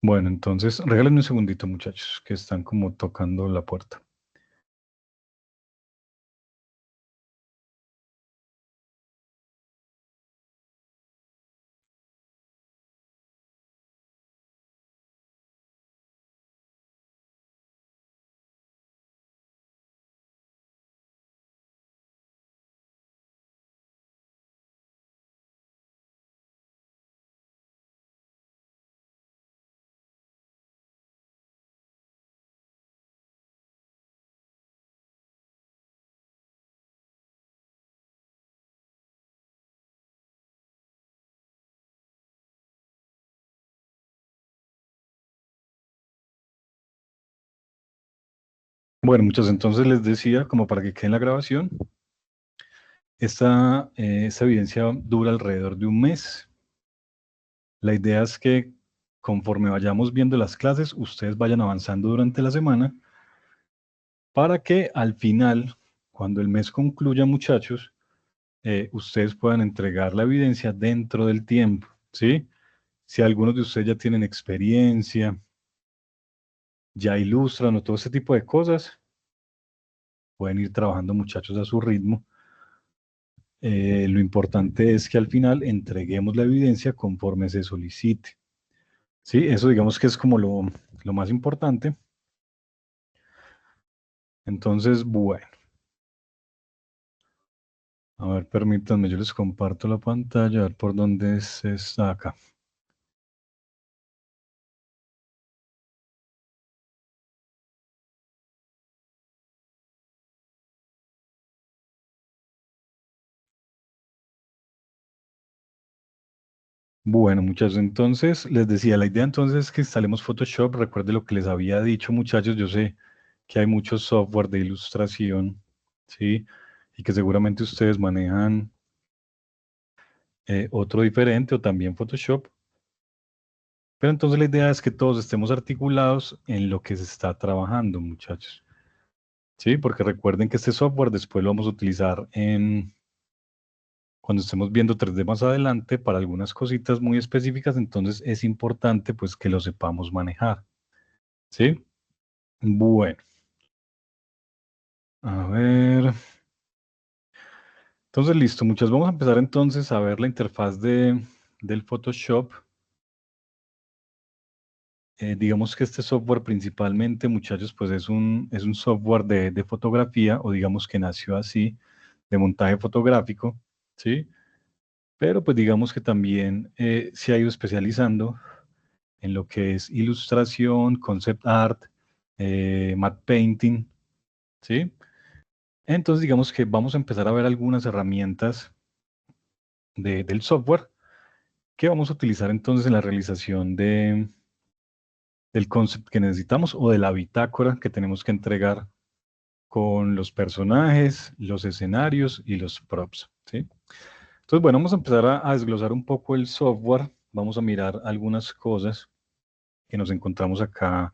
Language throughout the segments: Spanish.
Bueno, entonces, regálenme un segundito, muchachos, que están como tocando la puerta. Bueno, muchachos, entonces les decía, como para que quede en la grabación, esta evidencia dura alrededor de un mes. La idea es que conforme vayamos viendo las clases, ustedes vayan avanzando durante la semana para que al final, cuando el mes concluya, muchachos, ustedes puedan entregar la evidencia dentro del tiempo, ¿sí? Si algunos de ustedes ya tienen experiencia, ya ilustran o todo ese tipo de cosas, pueden ir trabajando, muchachos, a su ritmo. Lo importante es que al final entreguemos la evidencia conforme se solicite. Sí, eso digamos que es como lo más importante. Entonces, bueno, a ver, permítanme, yo les comparto la pantalla, a ver por dónde se está acá. Bueno, muchachos, entonces les decía, la idea entonces es que instalemos Photoshop. Recuerde lo que les había dicho, muchachos. Yo sé que hay muchos software de ilustración, ¿sí? Y que seguramente ustedes manejan otro diferente o también Photoshop. Pero entonces la idea es que todos estemos articulados en lo que se está trabajando, muchachos. Sí, porque recuerden que este software después lo vamos a utilizar cuando estemos viendo 3D más adelante para algunas cositas muy específicas, entonces es importante pues que lo sepamos manejar. ¿Sí? Bueno, a ver. Entonces listo, muchachos. Vamos a empezar entonces a ver la interfaz del Photoshop. Digamos que este software principalmente, muchachos, pues es un software de fotografía, o digamos que nació así, de montaje fotográfico, ¿sí? Pero pues digamos que también se ha ido especializando en lo que es ilustración, concept art, matte painting, ¿sí? Entonces digamos que vamos a empezar a ver algunas herramientas del software que vamos a utilizar entonces en la realización del concept que necesitamos o de la bitácora que tenemos que entregar con los personajes, los escenarios y los props, ¿sí? Entonces, bueno, vamos a empezar a desglosar un poco el software. Vamos a mirar algunas cosas que nos encontramos acá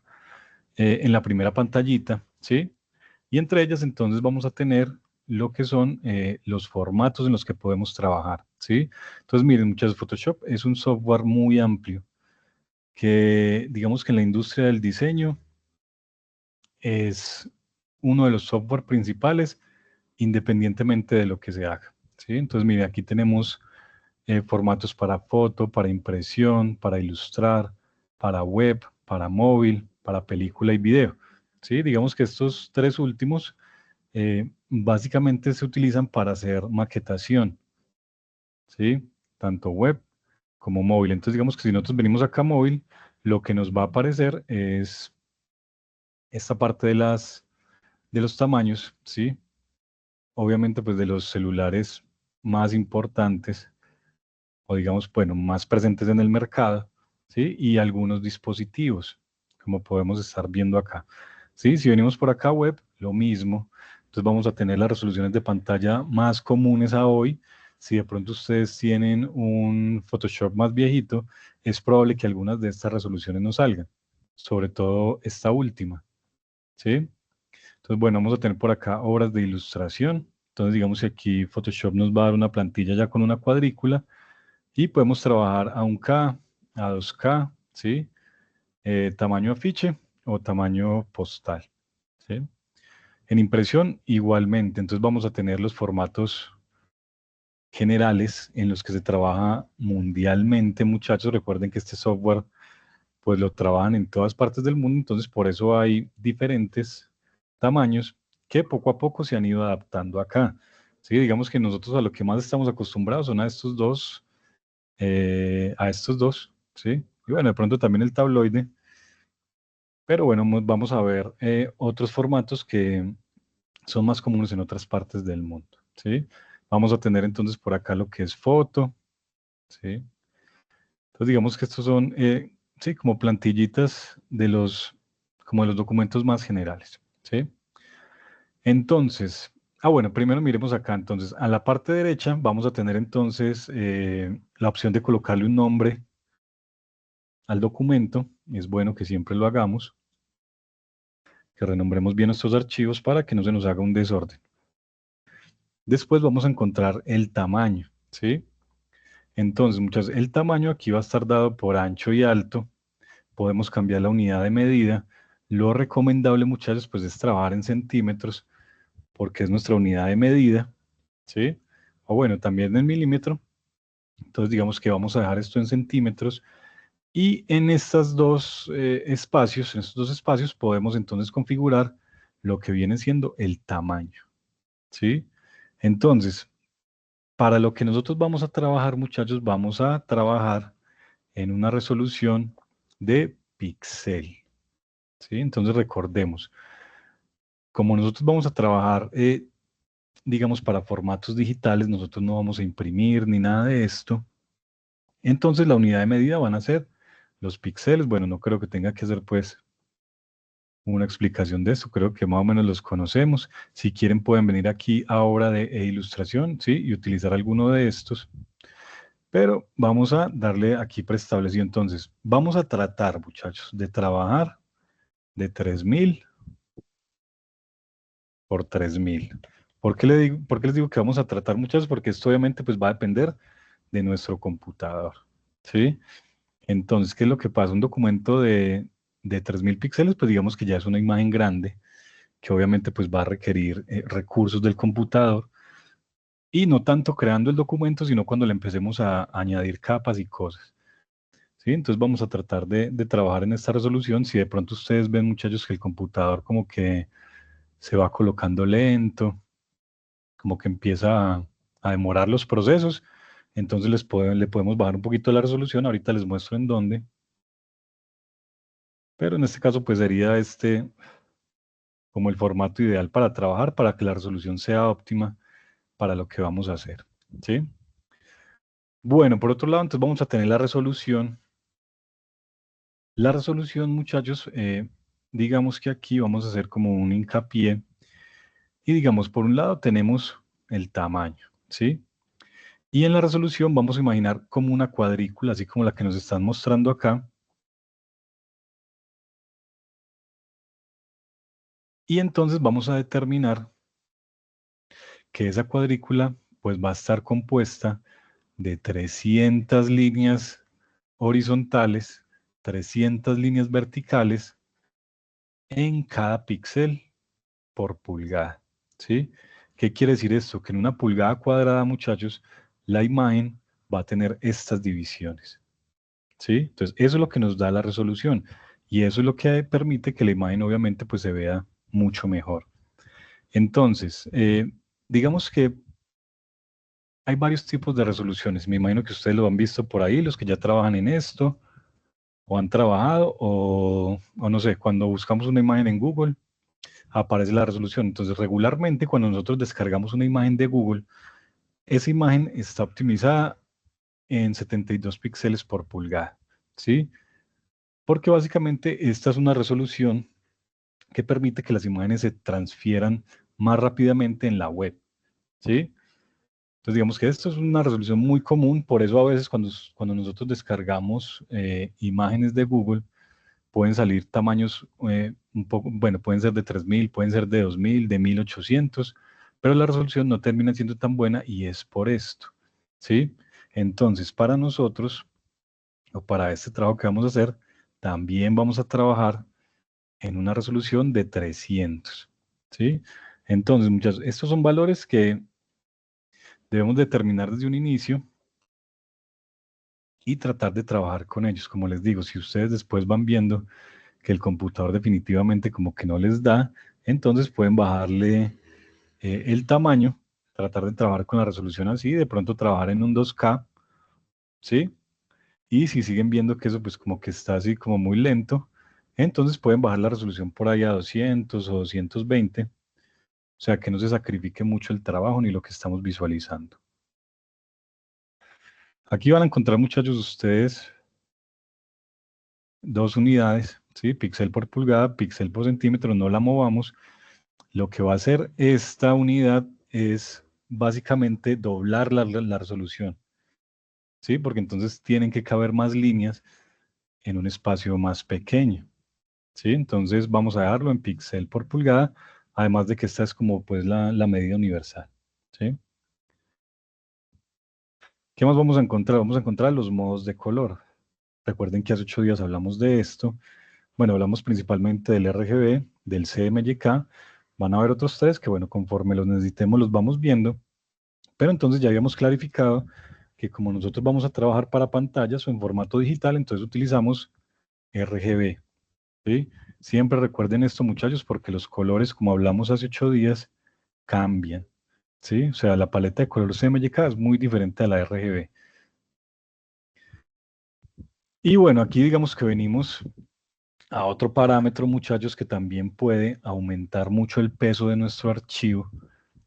en la primera pantallita, ¿sí? Y entre ellas, entonces, vamos a tener lo que son los formatos en los que podemos trabajar, ¿sí? Entonces, miren, muchachos, Photoshop es un software muy amplio que, digamos que en la industria del diseño es uno de los software principales independientemente de lo que se haga, ¿sí? Entonces, mire, aquí tenemos formatos para foto, para impresión, para ilustrar, para web, para móvil, para película y video, ¿sí? Digamos que estos tres últimos básicamente se utilizan para hacer maquetación, ¿sí? Tanto web como móvil. Entonces, digamos que si nosotros venimos acá a móvil, lo que nos va a aparecer es esta parte de los tamaños, ¿sí? Obviamente, pues de los celulares más importantes o digamos, bueno, más presentes en el mercado, ¿sí? Y algunos dispositivos, como podemos estar viendo acá, ¿sí? Si venimos por acá web, lo mismo. Entonces vamos a tener las resoluciones de pantalla más comunes a hoy. Si de pronto ustedes tienen un Photoshop más viejito, es probable que algunas de estas resoluciones no salgan, sobre todo esta última, ¿sí? Entonces, bueno, vamos a tener por acá obras de ilustración. Entonces, digamos que aquí Photoshop nos va a dar una plantilla ya con una cuadrícula y podemos trabajar a 1K, a 2K, ¿sí? tamaño afiche o tamaño postal, ¿sí? En impresión igualmente, entonces vamos a tener los formatos generales en los que se trabaja mundialmente, muchachos. Recuerden que este software pues lo trabajan en todas partes del mundo, entonces por eso hay diferentes tamaños que poco a poco se han ido adaptando acá. Sí, digamos que nosotros a lo que más estamos acostumbrados son a estos dos, ¿sí? Y bueno, de pronto también el tabloide, pero bueno, vamos a ver otros formatos que son más comunes en otras partes del mundo, ¿sí? Vamos a tener entonces por acá lo que es foto, ¿sí? Entonces digamos que estos son, sí, como plantillitas como de los documentos más generales, ¿sí? Entonces, bueno, primero miremos acá, entonces, a la parte derecha vamos a tener entonces la opción de colocarle un nombre al documento, es bueno que siempre lo hagamos, que renombremos bien nuestros archivos para que no se nos haga un desorden. Después vamos a encontrar el tamaño, ¿sí? Entonces, el tamaño aquí va a estar dado por ancho y alto. Podemos cambiar la unidad de medida. Lo recomendable, muchachos, pues es trabajar en centímetros, porque es nuestra unidad de medida, ¿sí? O bueno, también en milímetro. Entonces, digamos que vamos a dejar esto en centímetros. Y en estos dos espacios, podemos entonces configurar lo que viene siendo el tamaño, ¿sí? Entonces, para lo que nosotros vamos a trabajar, muchachos, vamos a trabajar en una resolución de píxel, ¿sí? Entonces recordemos, como nosotros vamos a trabajar, digamos, para formatos digitales, nosotros no vamos a imprimir ni nada de esto. Entonces la unidad de medida van a ser los píxeles. Bueno, no creo que tenga que hacer pues una explicación de esto, creo que más o menos los conocemos. Si quieren pueden venir aquí a obra de ilustración, ¿sí? Y utilizar alguno de estos. Pero vamos a darle aquí preestablecido. Entonces, vamos a tratar, muchachos, de trabajar de 3000 por 3000. ¿Por qué les digo que vamos a tratar, muchachos? Porque esto obviamente pues va a depender de nuestro computador, ¿sí? Entonces, ¿qué es lo que pasa? Un documento de 3000 píxeles, pues digamos que ya es una imagen grande, que obviamente pues va a requerir recursos del computador, y no tanto creando el documento, sino cuando le empecemos a añadir capas y cosas. ¿Sí? Entonces vamos a tratar de trabajar en esta resolución. Si de pronto ustedes ven, muchachos, que el computador como que se va colocando lento, como que empieza a demorar los procesos, entonces le podemos bajar un poquito la resolución. Ahorita les muestro en dónde. Pero en este caso pues sería como el formato ideal para trabajar, para que la resolución sea óptima para lo que vamos a hacer, ¿sí? Bueno, por otro lado, entonces vamos a tener la resolución. La resolución, muchachos, digamos que aquí vamos a hacer como un hincapié y digamos, por un lado tenemos el tamaño, ¿sí? Y en la resolución vamos a imaginar como una cuadrícula, así como la que nos están mostrando acá. Y entonces vamos a determinar que esa cuadrícula pues va a estar compuesta de 300 líneas horizontales, 300 líneas verticales en cada píxel por pulgada, ¿sí? ¿Qué quiere decir esto? Que en una pulgada cuadrada, muchachos, la imagen va a tener estas divisiones, ¿sí? Entonces, eso es lo que nos da la resolución y eso es lo que permite que la imagen obviamente pues se vea mucho mejor. Entonces, digamos que hay varios tipos de resoluciones. Me imagino que ustedes lo han visto por ahí, los que ya trabajan en esto, o han trabajado, o no sé, cuando buscamos una imagen en Google, aparece la resolución. Entonces, regularmente, cuando nosotros descargamos una imagen de Google, esa imagen está optimizada en 72 píxeles por pulgada, ¿sí? Porque básicamente esta es una resolución que permite que las imágenes se transfieran más rápidamente en la web, ¿sí? Entonces digamos que esto es una resolución muy común, por eso a veces cuando nosotros descargamos imágenes de Google, pueden salir tamaños un poco, bueno, pueden ser de 3000, pueden ser de 2000, de 1800, pero la resolución no termina siendo tan buena y es por esto, ¿sí? Entonces, para nosotros, o para este trabajo que vamos a hacer, también vamos a trabajar en una resolución de 300, ¿sí? Entonces, muchachos, estos son valores que debemos determinar desde un inicio y tratar de trabajar con ellos. Como les digo, si ustedes después van viendo que el computador definitivamente como que no les da, entonces pueden bajarle el tamaño, tratar de trabajar con la resolución así, de pronto trabajar en un 2K, ¿sí? Y si siguen viendo que eso pues como que está así como muy lento, entonces pueden bajar la resolución por ahí a 200 o 220, o sea que no se sacrifique mucho el trabajo ni lo que estamos visualizando. Aquí van a encontrar, muchachos, ustedes dos unidades, ¿sí? Píxel por pulgada, píxel por centímetro, no la movamos. Lo que va a hacer esta unidad es básicamente doblar la resolución, ¿sí? Porque entonces tienen que caber más líneas en un espacio más pequeño, ¿sí? Entonces vamos a dejarlo en píxel por pulgada, además de que esta es como pues la medida universal, ¿sí? ¿Qué más vamos a encontrar? Vamos a encontrar los modos de color. Recuerden que hace 8 días hablamos de esto. Bueno, hablamos principalmente del RGB, del CMYK. Van a haber otros tres que, bueno, conforme los necesitemos los vamos viendo. Pero entonces ya habíamos clarificado que como nosotros vamos a trabajar para pantallas o en formato digital, entonces utilizamos RGB, ¿sí? Siempre recuerden esto, muchachos, porque los colores, como hablamos hace 8 días, cambian, ¿sí? O sea, la paleta de color CMYK es muy diferente a la RGB. Y bueno, aquí digamos que venimos a otro parámetro, muchachos, que también puede aumentar mucho el peso de nuestro archivo,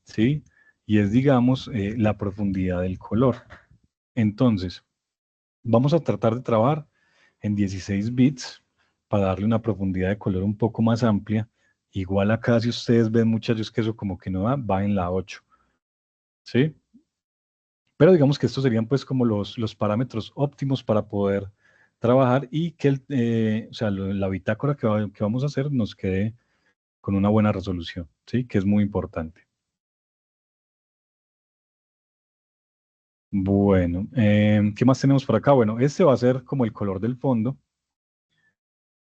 ¿sí? Y es, digamos, la profundidad del color. Entonces, vamos a tratar de trabajar en 16 bits para darle una profundidad de color un poco más amplia. Igual acá, si ustedes ven, muchachos, que eso como que no va en la 8, ¿sí? Pero digamos que estos serían pues como los parámetros óptimos para poder trabajar y que o sea, la bitácora que vamos a hacer nos quede con una buena resolución, ¿sí? Que es muy importante. Bueno, ¿qué más tenemos por acá? Bueno, este va a ser como el color del fondo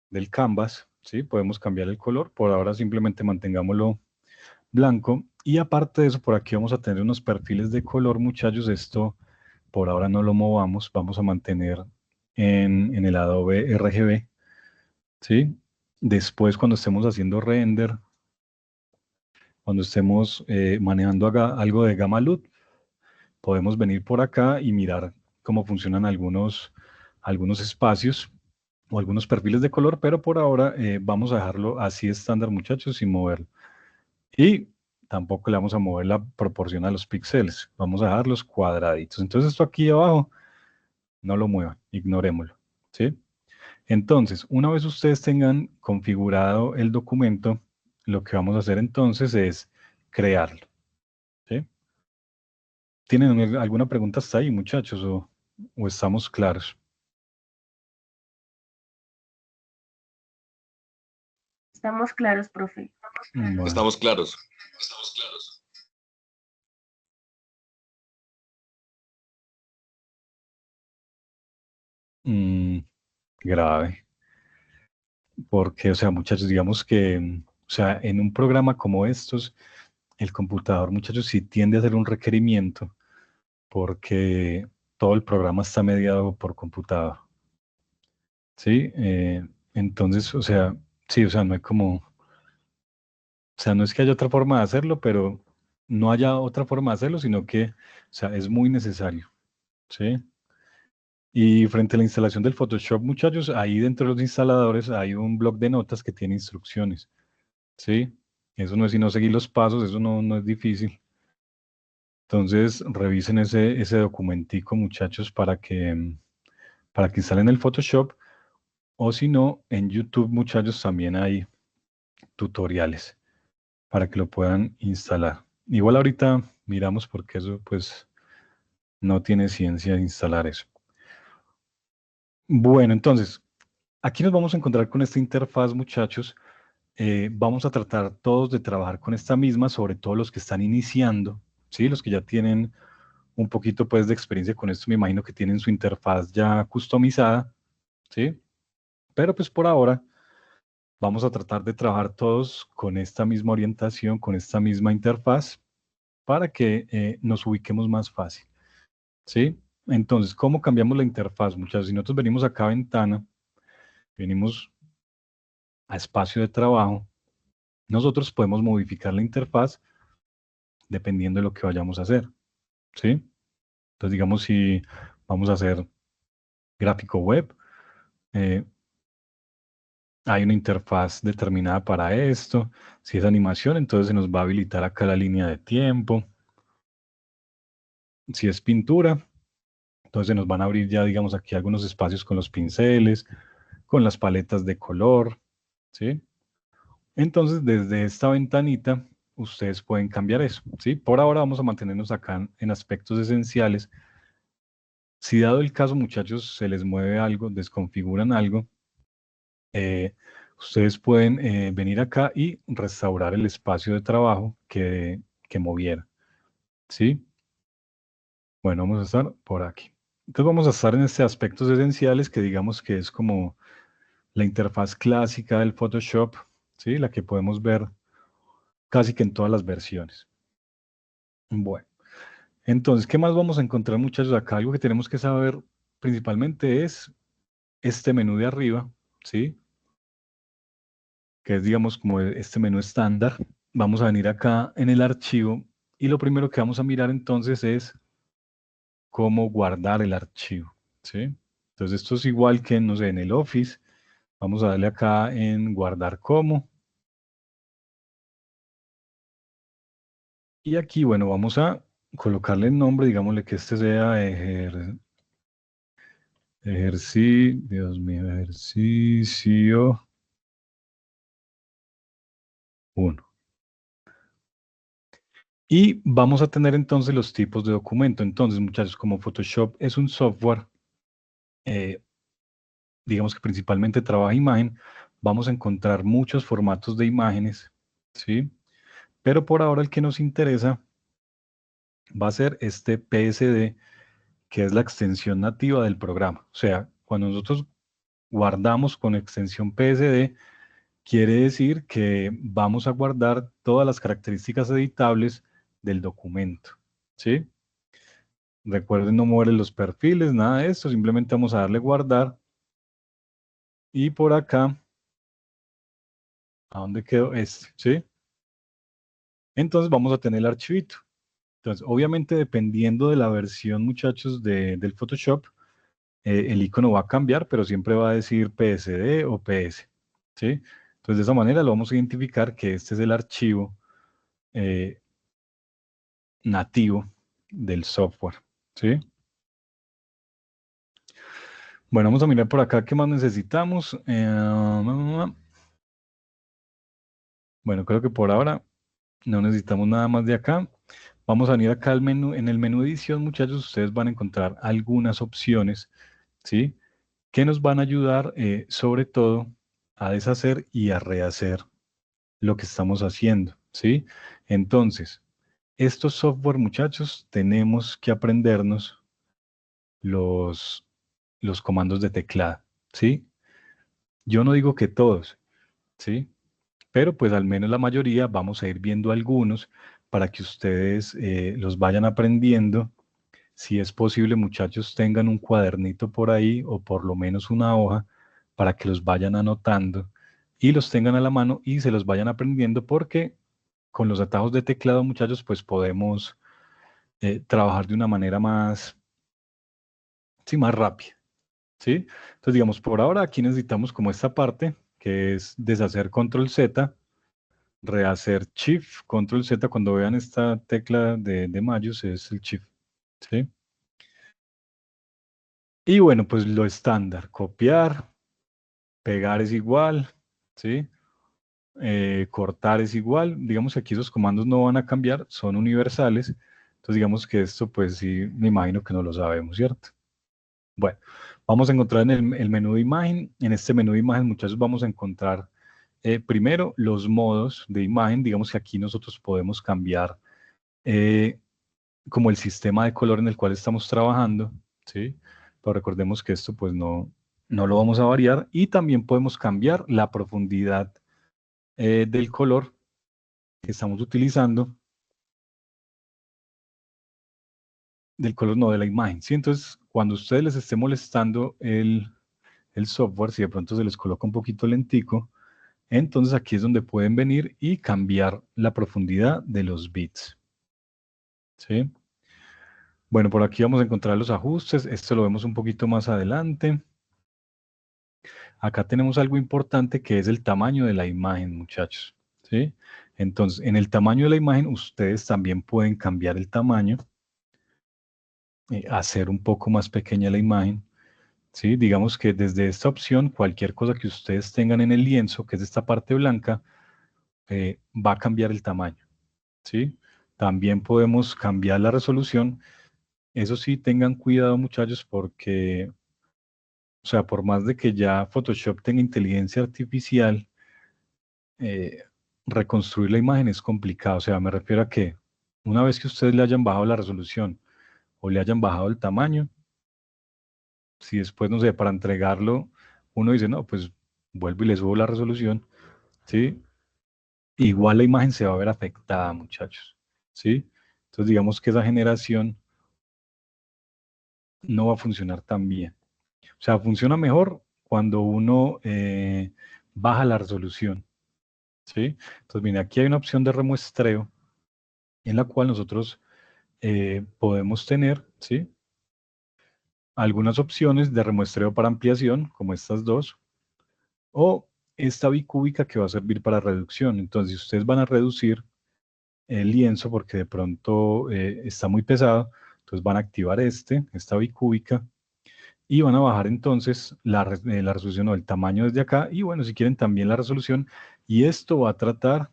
del canvas, ¿sí? Podemos cambiar el color, por ahora simplemente mantengámoslo blanco. Y aparte de eso, por aquí vamos a tener unos perfiles de color, muchachos. Esto por ahora no lo movamos, vamos a mantener en el Adobe RGB, ¿sí? Después, cuando estemos haciendo render, cuando estemos manejando algo de Gamma LUT, podemos venir por acá y mirar cómo funcionan algunos espacios o algunos perfiles de color, pero por ahora vamos a dejarlo así estándar, muchachos, sin moverlo. Y tampoco le vamos a mover la proporción a los píxeles, vamos a dejarlos cuadraditos. Entonces esto aquí abajo, no lo muevan, ignorémoslo, ¿sí? Entonces, una vez ustedes tengan configurado el documento, lo que vamos a hacer entonces es crearlo, ¿sí? ¿Tienen alguna pregunta hasta ahí, muchachos, o estamos claros? Estamos claros, profe. Bueno, Estamos claros. grave, porque, o sea, muchachos, digamos que, o sea, en un programa como estos, el computador, muchachos, sí tiende a hacer un requerimiento, porque todo el programa está mediado por computador, ¿sí? Entonces, o sea, sí, o sea, no hay como, o sea, no es que haya otra forma de hacerlo, pero no haya otra forma de hacerlo, sino que, o sea, es muy necesario, ¿sí? Y frente a la instalación del Photoshop, muchachos, ahí dentro de los instaladores hay un bloc de notas que tiene instrucciones, ¿sí? Eso no es sino seguir los pasos, eso no es difícil. Entonces, revisen ese documentico, muchachos, para que instalen el Photoshop, o si no, en YouTube, muchachos, también hay tutoriales para que lo puedan instalar. Igual ahorita miramos porque eso, pues, no tiene ciencia instalar eso. Bueno, entonces, aquí nos vamos a encontrar con esta interfaz, muchachos. Vamos a tratar todos de trabajar con esta misma, sobre todo los que están iniciando, ¿sí? Los que ya tienen un poquito, pues, de experiencia con esto, me imagino que tienen su interfaz ya customizada, ¿sí? Pero pues por ahora vamos a tratar de trabajar todos con esta misma orientación, con esta misma interfaz, para que nos ubiquemos más fácil, ¿sí? Entonces, ¿cómo cambiamos la interfaz? Muchachos, si nosotros venimos acá a ventana, venimos a espacio de trabajo, nosotros podemos modificar la interfaz dependiendo de lo que vayamos a hacer, ¿sí? Entonces, digamos, si vamos a hacer gráfico web, hay una interfaz determinada para esto. Si es animación, entonces se nos va a habilitar acá la línea de tiempo. Si es pintura, entonces se nos van a abrir ya, digamos, aquí algunos espacios con los pinceles, con las paletas de color, ¿sí? Entonces, desde esta ventanita, ustedes pueden cambiar eso, ¿sí? Por ahora vamos a mantenernos acá en aspectos esenciales. Si dado el caso, muchachos, se les mueve algo, desconfiguran algo, ustedes pueden venir acá y restaurar el espacio de trabajo que moviera, ¿sí? Bueno, vamos a estar por aquí. Entonces vamos a estar en este aspectos esenciales que digamos que es como la interfaz clásica del Photoshop, ¿sí? La que podemos ver casi que en todas las versiones. Bueno, entonces, ¿qué más vamos a encontrar, muchachos? Acá algo que tenemos que saber principalmente es este menú de arriba, ¿sí? Que es, digamos, como este menú estándar. Vamos a venir acá en el archivo y lo primero que vamos a mirar entonces es cómo guardar el archivo, ¿sí? Entonces, esto es igual que, no sé, en el Office. Vamos a darle acá en guardar como. Y aquí, bueno, vamos a colocarle el nombre, digámosle que este sea Dios mío, ejercicio 1. Y vamos a tener entonces los tipos de documento. Entonces, muchachos, como Photoshop es un software, eh, digamos que principalmente trabaja imagen, vamos a encontrar muchos formatos de imágenes, ¿sí? Pero por ahora el que nos interesa va a ser este PSD, que es la extensión nativa del programa. O sea, cuando nosotros guardamos con extensión PSD, quiere decir que vamos a guardar todas las características editables del documento, ¿sí? Recuerden no mover los perfiles, nada de esto, simplemente vamos a darle guardar. Y por acá, ¿a dónde quedó este? ¿Sí? Entonces vamos a tener el archivito. Entonces, obviamente, dependiendo de la versión, muchachos, del Photoshop, el icono va a cambiar, pero siempre va a decir PSD o PS, ¿sí? Entonces, de esa manera lo vamos a identificar que este es el archivo eh, nativo del software, ¿sí? Bueno, vamos a mirar por acá qué más necesitamos. Bueno, creo que por ahora no necesitamos nada más de acá. Vamos a venir acá al menú. En el menú edición, muchachos, ustedes van a encontrar algunas opciones, ¿sí? Que nos van a ayudar sobre todo a deshacer y a rehacer lo que estamos haciendo, ¿sí? Entonces, estos software, muchachos, tenemos que aprendernos los, los comandos de teclado, ¿sí? Yo no digo que todos, ¿sí? Pero pues al menos la mayoría vamos a ir viendo algunos para que ustedes los vayan aprendiendo. Si es posible, muchachos, tengan un cuadernito por ahí o por lo menos una hoja para que los vayan anotando y los tengan a la mano y se los vayan aprendiendo porque con los atajos de teclado, muchachos, pues podemos trabajar de una manera más, sí, más rápida, ¿sí? Entonces, digamos, por ahora aquí necesitamos como esta parte que es deshacer control Z, rehacer Shift, control Z, cuando vean esta tecla de mayús es el Shift, ¿sí? Y bueno, pues lo estándar, copiar, pegar es igual, ¿sí? Cortar es igual. Digamos que aquí esos comandos no van a cambiar, son universales. Entonces digamos que esto pues sí, me imagino que no lo sabemos, ¿cierto? Bueno, vamos a encontrar en el menú de imagen. En este menú de imagen, muchachos, vamos a encontrar primero los modos de imagen. Digamos que aquí nosotros podemos cambiar eh, como el sistema de color en el cual estamos trabajando, ¿sí? Pero recordemos que esto pues no lo vamos a variar, y también podemos cambiar la profundidad del color que estamos utilizando, del color no, de la imagen, ¿sí? Entonces, cuando a ustedes les esté molestando el software, si de pronto se les coloca un poquito lentico, entonces aquí es donde pueden venir y cambiar la profundidad de los bits, ¿sí? Bueno, por aquí vamos a encontrar los ajustes, esto lo vemos un poquito más adelante. Acá tenemos algo importante que es el tamaño de la imagen, muchachos, ¿sí? Entonces, en el tamaño de la imagen, ustedes también pueden cambiar el tamaño, hacer un poco más pequeña la imagen, ¿sí? Digamos que desde esta opción, cualquier cosa que ustedes tengan en el lienzo, que es esta parte blanca, va a cambiar el tamaño, ¿sí? También podemos cambiar la resolución. Eso sí, tengan cuidado, muchachos, porque, o sea, por más de que ya Photoshop tenga inteligencia artificial, eh, reconstruir la imagen es complicado. O sea, me refiero a que una vez que ustedes le hayan bajado la resolución o le hayan bajado el tamaño, si después, no sé, para entregarlo, uno dice, no, pues vuelvo y le subo la resolución, ¿sí? Igual la imagen se va a ver afectada, muchachos, ¿sí? Entonces, digamos que esa generación no va a funcionar tan bien. O sea, funciona mejor cuando uno baja la resolución, ¿sí? Entonces, mire, aquí hay una opción de remuestreo en la cual nosotros podemos tener, ¿sí? Algunas opciones de remuestreo para ampliación, como estas dos, o esta bicúbica que va a servir para reducción. Entonces, si ustedes van a reducir el lienzo porque de pronto está muy pesado, entonces van a activar esta bicúbica, y van a bajar entonces la resolución o el tamaño desde acá, y bueno, si quieren también la resolución, y esto va a tratar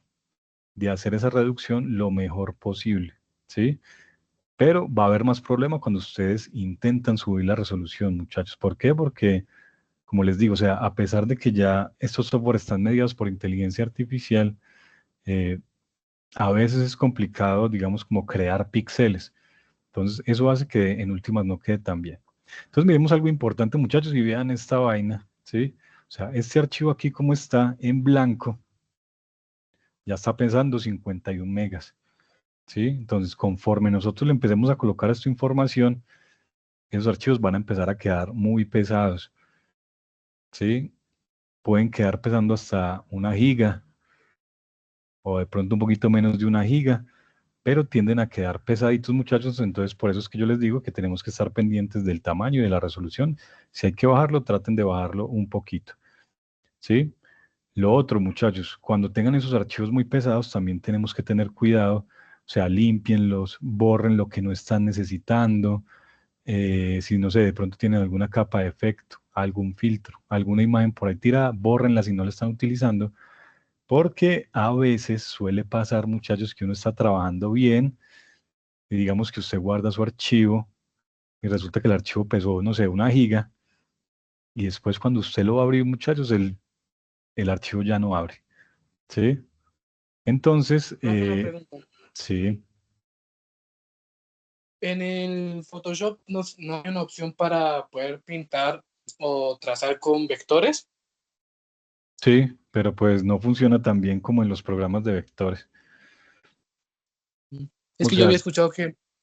de hacer esa reducción lo mejor posible, ¿sí? Pero va a haber más problema cuando ustedes intentan subir la resolución, muchachos. ¿Por qué? Porque, como les digo, o sea, a pesar de que ya estos software están mediados por inteligencia artificial, eh, a veces es complicado, digamos, como crear píxeles. Entonces, eso hace que en últimas no quede tan bien. Entonces, miremos algo importante, muchachos, y vean esta vaina, ¿sí? O sea, este archivo aquí como está en blanco, ya está pesando 51 megas, ¿sí? Entonces, conforme nosotros le empecemos a colocar esta información, esos archivos van a empezar a quedar muy pesados, ¿sí? Pueden quedar pesando hasta 1 giga o de pronto un poquito menos de 1 giga, pero tienden a quedar pesaditos, muchachos. Entonces, por eso es que yo les digo que tenemos que estar pendientes del tamaño y de la resolución. Si hay que bajarlo, traten de bajarlo un poquito, ¿sí? Lo otro, muchachos, cuando tengan esos archivos muy pesados, también tenemos que tener cuidado, o sea, límpienlos, borren lo que no están necesitando. Si no sé, de pronto tienen alguna capa de efecto, algún filtro, alguna imagen por ahí tirada, bórrenla si no la están utilizando, porque a veces suele pasar, muchachos, que uno está trabajando bien y digamos que usted guarda su archivo y resulta que el archivo pesó, no sé, 1 giga, y después cuando usted lo va a abrir, muchachos, el archivo ya no abre, ¿sí? Entonces, Una pregunta. sí, En el Photoshop no hay una opción para poder pintar o trazar con vectores. sí, pero pues no funciona tan bien como en los programas de vectores. Es O que yo sea, había escuchado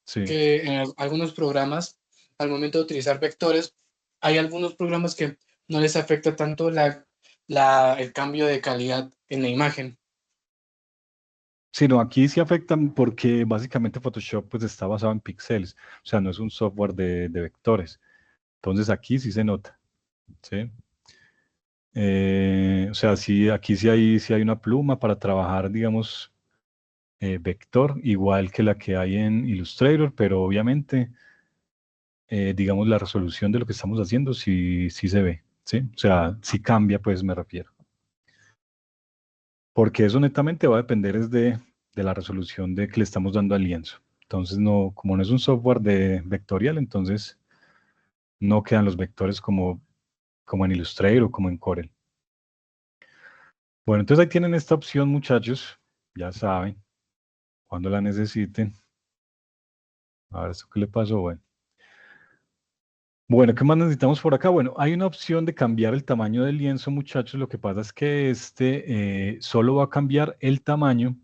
sí. que en algunos programas, al momento de utilizar vectores, hay algunos programas que no les afecta tanto el cambio de calidad en la imagen. Sino aquí sí afectan porque básicamente Photoshop pues está basado en píxeles, o sea, no es un software de vectores. Entonces aquí sí se nota, ¿sí? O sea, sí, aquí sí hay una pluma para trabajar, digamos, vector, igual que la que hay en Illustrator, pero obviamente, digamos, la resolución de lo que estamos haciendo sí se ve, ¿sí? O sea, sí cambia, pues me refiero. Porque eso netamente va a depender es de la resolución de que le estamos dando al lienzo. Entonces, no, como no es un software de vectorial, entonces no quedan los vectores como en Illustrator o como en Corel. Bueno, entonces ahí tienen esta opción, muchachos. Ya saben, cuando la necesiten. A ver, ¿esto qué le pasó? Bueno, Bueno, ¿qué más necesitamos por acá? Bueno, hay una opción de cambiar el tamaño del lienzo, muchachos. Lo que pasa es que solo va a cambiar el tamaño,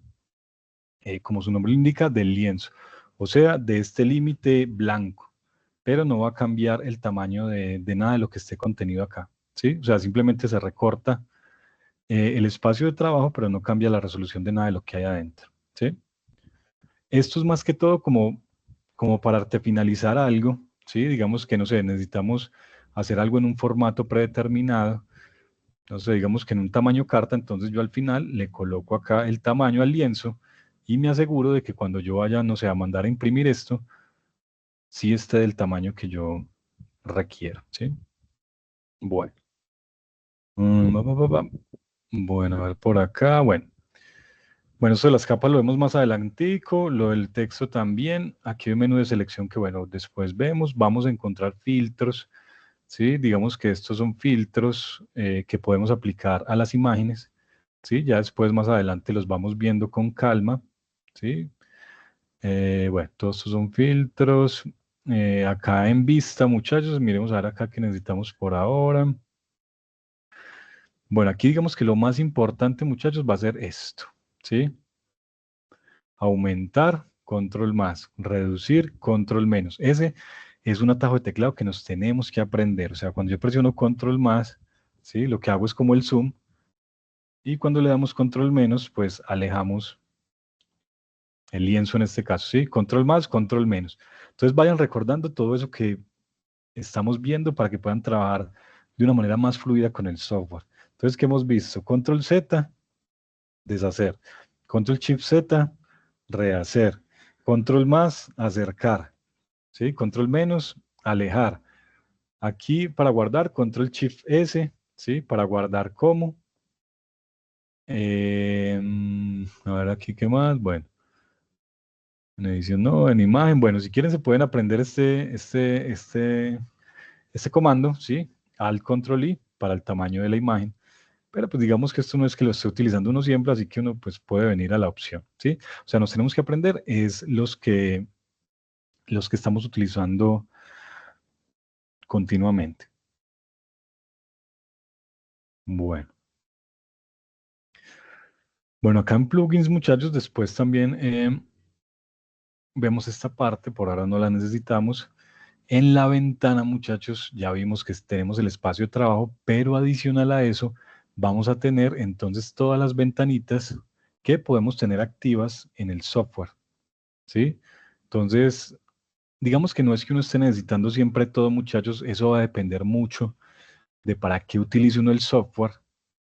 como su nombre lo indica, del lienzo. O sea, de este límite blanco. Pero no va a cambiar el tamaño de nada de lo que esté contenido acá. ¿Sí? O sea, simplemente se recorta el espacio de trabajo, pero no cambia la resolución de nada de lo que hay adentro. ¿Sí? Esto es más que todo como para finalizar algo, ¿sí? Digamos que, no sé, necesitamos hacer algo en un formato predeterminado. Entonces, digamos que en un tamaño carta, entonces yo al final le coloco acá el tamaño al lienzo y me aseguro de que cuando yo vaya, no sé, a mandar a imprimir esto, sí esté del tamaño que yo requiero, ¿sí? Bueno. Bueno, a ver por acá, bueno. Bueno, eso de las capas lo vemos más adelantico, lo del texto también. Aquí hay un menú de selección que, bueno, después vemos. Vamos a encontrar filtros, ¿sí? Digamos que estos son filtros que podemos aplicar a las imágenes, ¿sí? Ya después, más adelante, los vamos viendo con calma, ¿sí? Bueno, todos estos son filtros. Acá en vista, muchachos, miremos a ver acá que necesitamos por ahora. Bueno, aquí digamos que lo más importante, muchachos, va a ser esto, ¿sí? Aumentar, control más, reducir, control menos. Ese es un atajo de teclado que nos tenemos que aprender. O sea, cuando yo presiono control más, ¿sí? Lo que hago es como el zoom. Y cuando le damos control menos, pues alejamos el lienzo en este caso, ¿sí? Control más, control menos. Entonces vayan recordando todo eso que estamos viendo para que puedan trabajar de una manera más fluida con el software. Entonces, ¿qué hemos visto? Control Z, deshacer. Control Shift Z, rehacer. Control más, acercar. ¿Sí? Control menos, alejar. Aquí para guardar, Control Shift S, ¿sí? Para guardar como. A ver aquí qué más. Bueno, en edición no, en imagen. Bueno, si quieren se pueden aprender este comando, ¿sí? Alt Control I para el tamaño de la imagen. Pero pues digamos que esto no es que lo esté utilizando uno siempre, así que uno pues puede venir a la opción, ¿sí? O sea, nos tenemos que aprender es los que estamos utilizando continuamente. Bueno. Bueno, acá en plugins, muchachos, después también vemos esta parte, por ahora no la necesitamos. En la ventana, muchachos, ya vimos que tenemos el espacio de trabajo, pero adicional a eso, vamos a tener entonces todas las ventanitas que podemos tener activas en el software, ¿sí? Entonces, digamos que no es que uno esté necesitando siempre todo, muchachos, eso va a depender mucho de para qué utilice uno el software,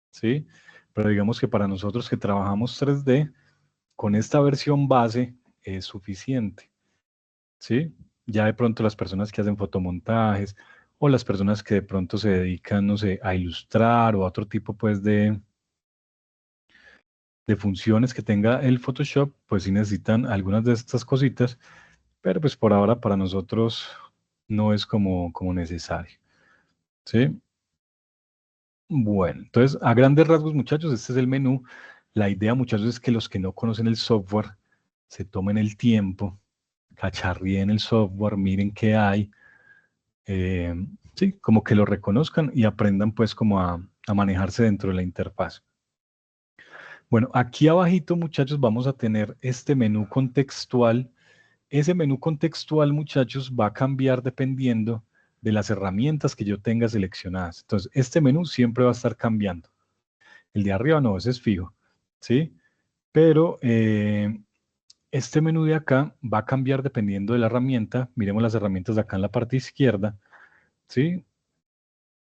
¿sí? Pero digamos que para nosotros que trabajamos 3D, con esta versión base es suficiente, ¿sí? Ya de pronto las personas que hacen fotomontajes o las personas que de pronto se dedican, no sé, a ilustrar o a otro tipo, pues, de funciones que tenga el Photoshop, pues sí necesitan algunas de estas cositas, pero pues por ahora para nosotros no es como necesario, ¿sí? Bueno, entonces a grandes rasgos, muchachos, este es el menú. La idea, muchachos, es que los que no conocen el software se tomen el tiempo, cacharríen el software, miren qué hay, eh, sí, como que lo reconozcan y aprendan pues como a manejarse dentro de la interfaz. Bueno, aquí abajito, muchachos, vamos a tener este menú contextual. Ese menú contextual, muchachos, va a cambiar dependiendo de las herramientas que yo tenga seleccionadas. Entonces, este menú siempre va a estar cambiando. El de arriba no, ese es fijo, ¿sí? Pero este menú de acá va a cambiar dependiendo de la herramienta. Miremos las herramientas de acá en la parte izquierda, ¿sí?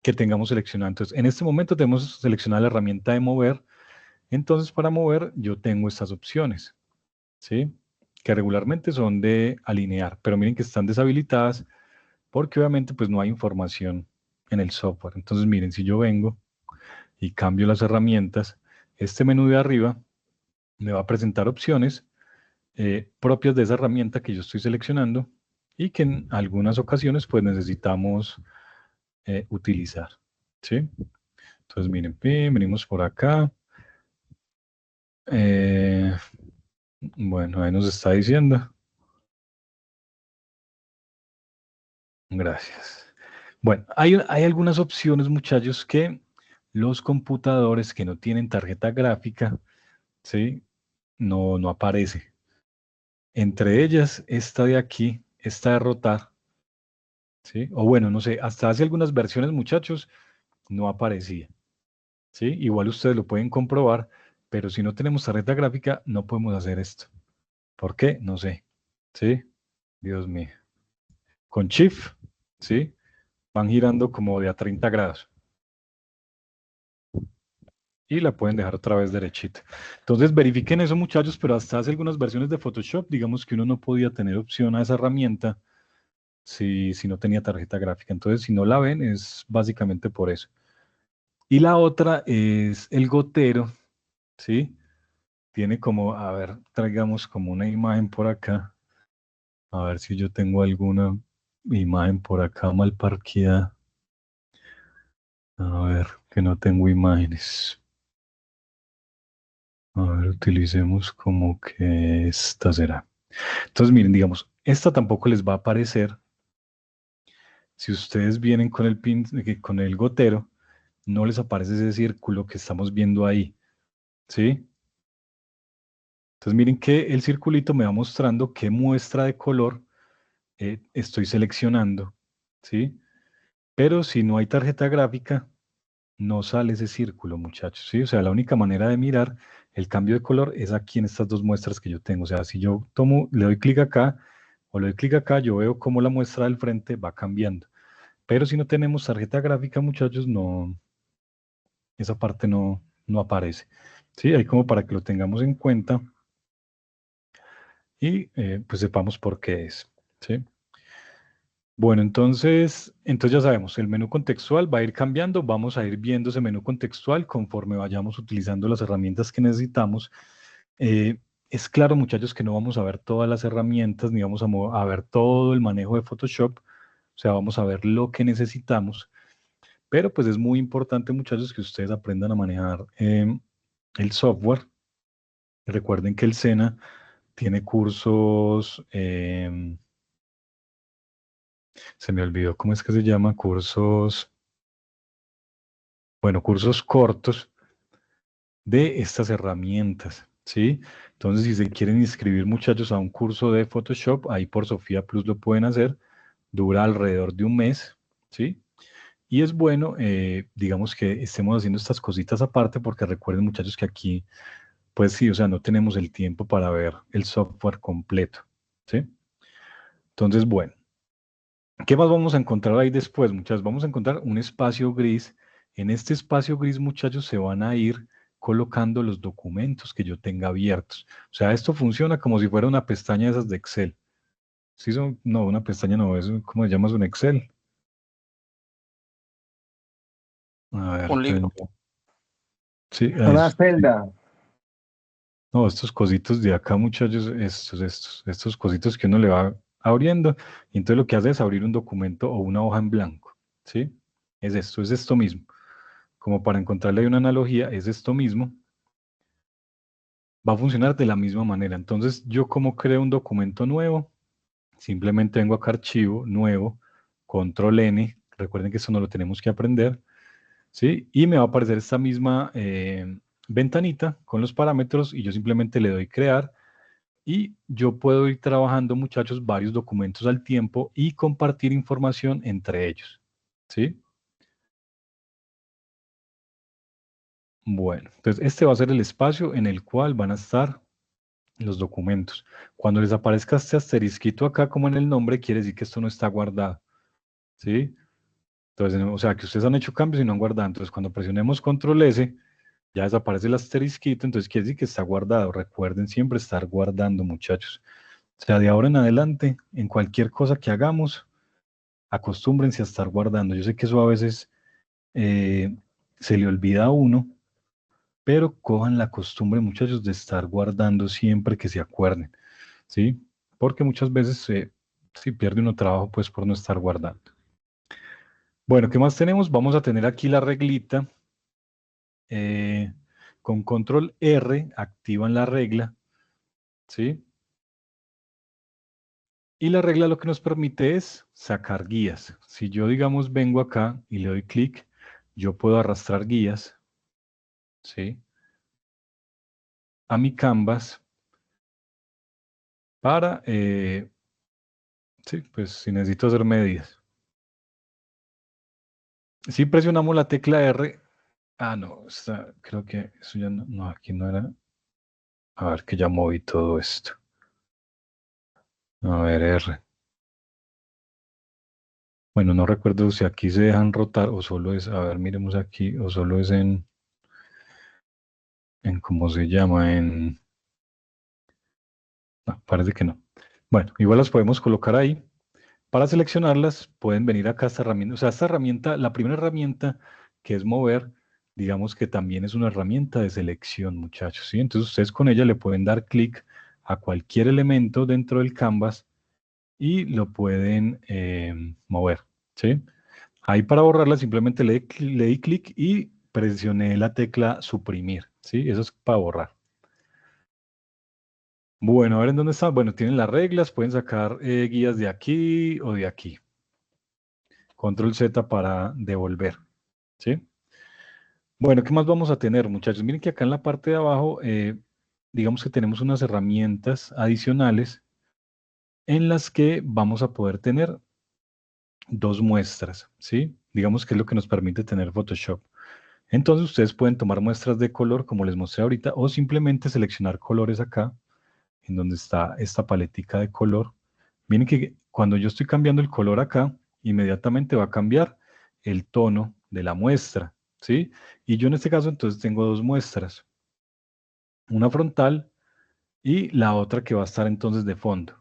Que tengamos seleccionado. Entonces, en este momento tenemos seleccionada la herramienta de mover. Entonces, para mover, yo tengo estas opciones, ¿sí? Que regularmente son de alinear, pero miren que están deshabilitadas porque obviamente pues no hay información en el software. Entonces, miren, si yo vengo y cambio las herramientas, este menú de arriba me va a presentar opciones propias de esa herramienta que yo estoy seleccionando y que en algunas ocasiones pues necesitamos utilizar, ¿sí? Entonces, miren, venimos por acá. Eh, bueno, ahí nos está diciendo. Gracias. Bueno, hay algunas opciones, muchachos, que los computadores que no tienen tarjeta gráfica, ¿sí? No aparece. Entre ellas, esta de aquí, esta de rotar, ¿sí? O bueno, no sé, hasta hace algunas versiones, muchachos, no aparecía, ¿sí? Igual ustedes lo pueden comprobar, pero si no tenemos tarjeta gráfica, no podemos hacer esto. ¿Por qué? No sé, ¿sí? Dios mío. Con Shift, ¿sí? Van girando como de a 30 grados. Y la pueden dejar otra vez derechita. Entonces verifiquen eso, muchachos, pero hasta hace algunas versiones de Photoshop, digamos que uno no podía tener opción a esa herramienta si no tenía tarjeta gráfica. Entonces, si no la ven, es básicamente por eso. Y la otra es el gotero, ¿sí? Tiene como, a ver, traigamos como una imagen por acá. A ver si yo tengo alguna imagen por acá mal parqueada. A ver, que no tengo imágenes. A ver, utilicemos como que esta será. Entonces, miren, digamos, esta tampoco les va a aparecer si ustedes vienen con el pin, con el gotero, no les aparece ese círculo que estamos viendo ahí, ¿sí? Entonces, miren que el circulito me va mostrando qué muestra de color estoy seleccionando, ¿sí? Pero si no hay tarjeta gráfica, no sale ese círculo, muchachos, ¿sí? O sea, la única manera de mirar el cambio de color es aquí en estas dos muestras que yo tengo. O sea, si yo tomo, le doy clic acá o le doy clic acá, yo veo cómo la muestra del frente va cambiando. Pero si no tenemos tarjeta gráfica, muchachos, no, esa parte no aparece. Sí, ahí como para que lo tengamos en cuenta y pues sepamos por qué es. ¿Sí? Bueno, entonces ya sabemos, el menú contextual va a ir cambiando, vamos a ir viendo ese menú contextual conforme vayamos utilizando las herramientas que necesitamos. Es claro, muchachos, que no vamos a ver todas las herramientas, ni vamos a ver todo el manejo de Photoshop, o sea, vamos a ver lo que necesitamos, pero pues es muy importante, muchachos, que ustedes aprendan a manejar el software. Recuerden que el SENA tiene cursos, se me olvidó cómo es que se llama, cursos, bueno, cursos cortos de estas herramientas, ¿sí? Entonces, si se quieren inscribir, muchachos, a un curso de Photoshop, ahí por Sofía Plus lo pueden hacer, dura alrededor de un mes, ¿sí? Y es bueno, digamos que estemos haciendo estas cositas aparte, porque recuerden, muchachos, que aquí, pues sí, o sea, no tenemos el tiempo para ver el software completo, ¿sí? Entonces, bueno. ¿Qué más vamos a encontrar ahí después, muchachos? Vamos a encontrar un espacio gris. En este espacio gris, muchachos, se van a ir colocando los documentos que yo tenga abiertos. O sea, esto funciona como si fuera una pestaña de esas de Excel. ¿Sí son? No, una pestaña no, es, ¿cómo se llama un Excel? A ver, Un libro. sí, a Una eso. Sí. celda. No, estos cositos de acá, muchachos, estos cositos que uno le va abriendo, y entonces lo que hace es abrir un documento o una hoja en blanco, ¿sí? Es esto mismo. Como para encontrarle ahí una analogía, es esto mismo, va a funcionar de la misma manera. Entonces, yo como creo un documento nuevo, simplemente vengo acá a archivo, nuevo, control N, recuerden que eso no lo tenemos que aprender, ¿sí? Y me va a aparecer esta misma ventanita con los parámetros y yo simplemente le doy crear y yo puedo ir trabajando, muchachos, varios documentos al tiempo y compartir información entre ellos, ¿sí? Bueno, entonces este va a ser el espacio en el cual van a estar los documentos. Cuando les aparezca este asterisquito acá como en el nombre, quiere decir que esto no está guardado, ¿sí? Entonces, o sea, que ustedes han hecho cambios y no han guardado. Entonces, cuando presionemos control S, ya desaparece el asterisquito, entonces quiere decir que está guardado. Recuerden siempre estar guardando, muchachos. O sea, de ahora en adelante, en cualquier cosa que hagamos, acostúmbrense a estar guardando. Yo sé que eso a veces eh, se le olvida a uno, pero cojan la costumbre, muchachos, de estar guardando siempre que se acuerden, ¿sí? Porque muchas veces si pierde uno trabajo, pues por no estar guardando. Bueno, ¿qué más tenemos? Vamos a tener aquí la reglita. Con control R activan la regla, ¿sí? Y la regla lo que nos permite es sacar guías. Si yo, digamos, vengo acá y le doy clic, yo puedo arrastrar guías, ¿sí?, a mi canvas para, sí, pues si necesito hacer medidas. Si presionamos la tecla R, no, creo que eso ya no, aquí no era. A ver, que ya moví todo esto. A ver, R. Bueno, no recuerdo si aquí se dejan rotar o solo es, a ver, miremos aquí, o solo es en ¿cómo se llama? No, parece que no. Bueno, igual las podemos colocar ahí. Para seleccionarlas, pueden venir acá a esta herramienta. O sea, esta herramienta, la primera herramienta que es mover, digamos que también es una herramienta de selección, muchachos, ¿sí? Entonces ustedes con ella le pueden dar clic a cualquier elemento dentro del canvas y lo pueden mover, ¿sí? Ahí para borrarla simplemente le di clic y presioné la tecla suprimir, ¿sí? Eso es para borrar. Bueno, a ver en dónde está. Bueno, tienen las reglas, pueden sacar guías de aquí o de aquí. Control Z para devolver, ¿sí? Bueno, ¿qué más vamos a tener, muchachos? Miren que acá en la parte de abajo, digamos que tenemos unas herramientas adicionales en las que vamos a poder tener dos muestras, ¿sí? Digamos que es lo que nos permite tener Photoshop. Entonces ustedes pueden tomar muestras de color, como les mostré ahorita, o simplemente seleccionar colores acá, en donde está esta paletica de color. Miren que cuando yo estoy cambiando el color acá, inmediatamente va a cambiar el tono de la muestra, ¿sí? Y yo en este caso entonces tengo dos muestras, una frontal y la otra que va a estar entonces de fondo,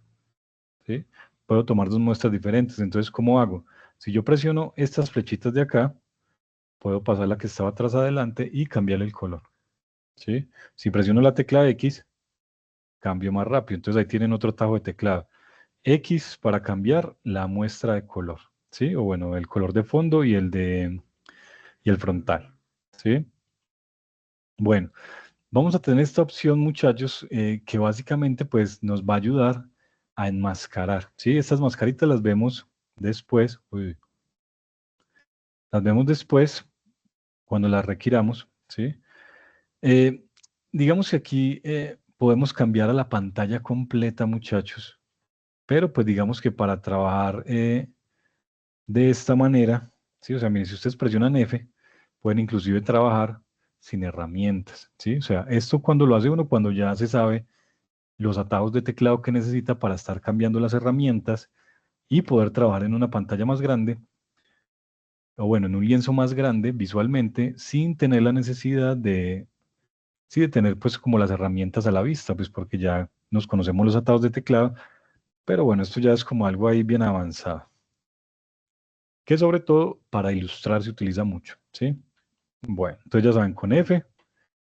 ¿sí? Puedo tomar dos muestras diferentes, entonces ¿cómo hago? Si yo presiono estas flechitas de acá, puedo pasar la que estaba atrás adelante y cambiarle el color, ¿sí? Si presiono la tecla X, cambio más rápido, entonces ahí tienen otro tajo de teclado. X para cambiar la muestra de color, ¿sí? O bueno, el color de fondo y el frontal, ¿sí? Bueno, vamos a tener esta opción, muchachos, que básicamente pues nos va a ayudar a enmascarar, ¿sí? Estas mascaritas las vemos después, las vemos después cuando las requiramos, ¿sí? Eh, digamos que aquí podemos cambiar a la pantalla completa, muchachos, pero pues digamos que para trabajar de esta manera, ¿sí? O sea, miren, si ustedes presionan F, pueden inclusive trabajar sin herramientas, ¿sí? O sea, esto cuando lo hace uno, cuando ya se sabe los atajos de teclado que necesita para estar cambiando las herramientas y poder trabajar en una pantalla más grande, o bueno, en un lienzo más grande visualmente, sin tener la necesidad de, sí, de tener pues como las herramientas a la vista, pues porque ya nos conocemos los atajos de teclado, pero bueno, esto ya es como algo ahí bien avanzado, que sobre todo para ilustrar se utiliza mucho, ¿sí? Bueno, entonces ya saben, con F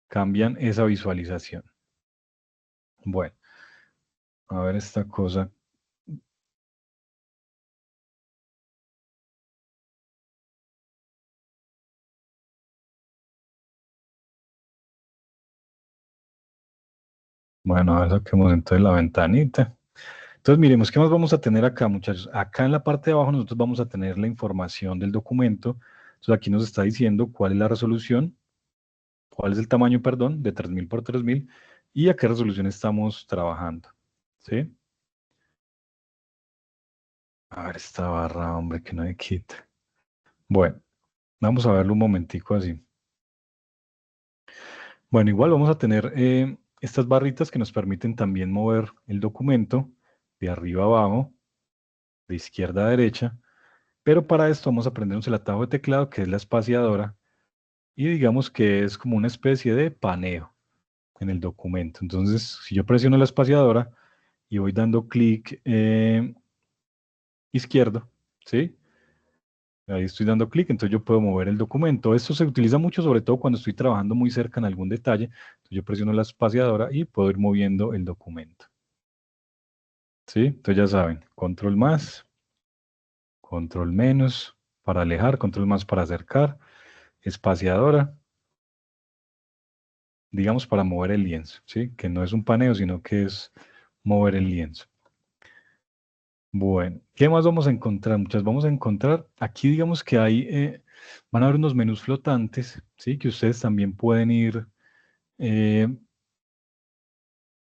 cambian esa visualización. Bueno, a ver esta cosa. Bueno, a ver, saquemos entonces la ventanita. Entonces, miremos, ¿qué más vamos a tener acá, muchachos? Acá en la parte de abajo nosotros vamos a tener la información del documento. Entonces, aquí nos está diciendo cuál es la resolución, cuál es el tamaño, perdón, de 3000 por 3000 y a qué resolución estamos trabajando, ¿sí? A ver esta barra, hombre, que no me quita. Bueno, vamos a verlo un momentico así. Bueno, igual vamos a tener estas barritas que nos permiten también mover el documento de arriba a abajo, de izquierda a derecha, pero para esto vamos a aprendernos el atajo de teclado, que es la espaciadora, y digamos que es como una especie de paneo en el documento. Entonces, si yo presiono la espaciadora y voy dando clic izquierdo, ¿sí? Ahí estoy dando clic, entonces yo puedo mover el documento. Esto se utiliza mucho, sobre todo cuando estoy trabajando muy cerca en algún detalle. Entonces yo presiono la espaciadora y puedo ir moviendo el documento. ¿Sí? Entonces ya saben, control más, control menos para alejar, control más para acercar, espaciadora, digamos para mover el lienzo, ¿sí? Que no es un paneo, sino que es mover el lienzo. Bueno, ¿qué más vamos a encontrar? Muchas vamos a encontrar, aquí digamos que hay, van a haber unos menús flotantes, ¿sí? Que ustedes también pueden ir, eh,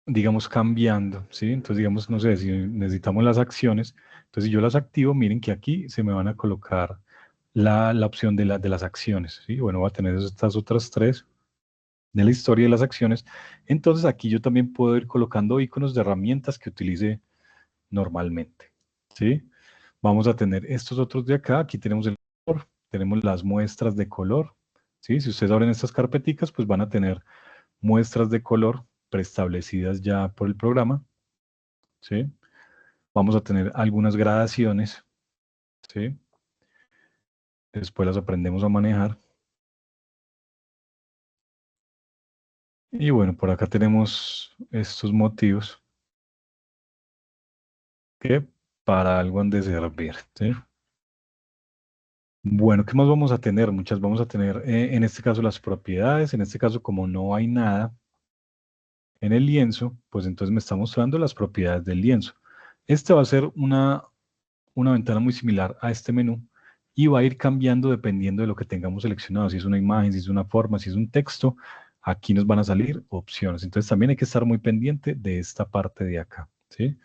digamos, cambiando, ¿sí? Entonces, digamos, no sé, si necesitamos las acciones, entonces si yo las activo, miren que aquí se me van a colocar la opción de las acciones, ¿sí? Bueno, voy a tener estas otras tres de la historia de las acciones. Entonces, aquí yo también puedo ir colocando iconos de herramientas que utilice normalmente, ¿sí? Vamos a tener estos otros de acá. Aquí tenemos el color, tenemos las muestras de color, ¿sí? Si ustedes abren estas carpeticas, pues van a tener muestras de color preestablecidas ya por el programa, ¿sí? Vamos a tener algunas gradaciones, ¿sí? Después las aprendemos a manejar. Y bueno, por acá tenemos estos motivos que para algo han de servir, ¿sí? Bueno, ¿qué más vamos a tener? Muchas vamos a tener, en este caso, las propiedades. En este caso, como no hay nada en el lienzo, pues entonces me está mostrando las propiedades del lienzo. Este va a ser una ventana muy similar a este menú y va a ir cambiando dependiendo de lo que tengamos seleccionado. Si es una imagen, si es una forma, si es un texto, aquí nos van a salir opciones. Entonces también hay que estar muy pendiente de esta parte de acá, ¿sí?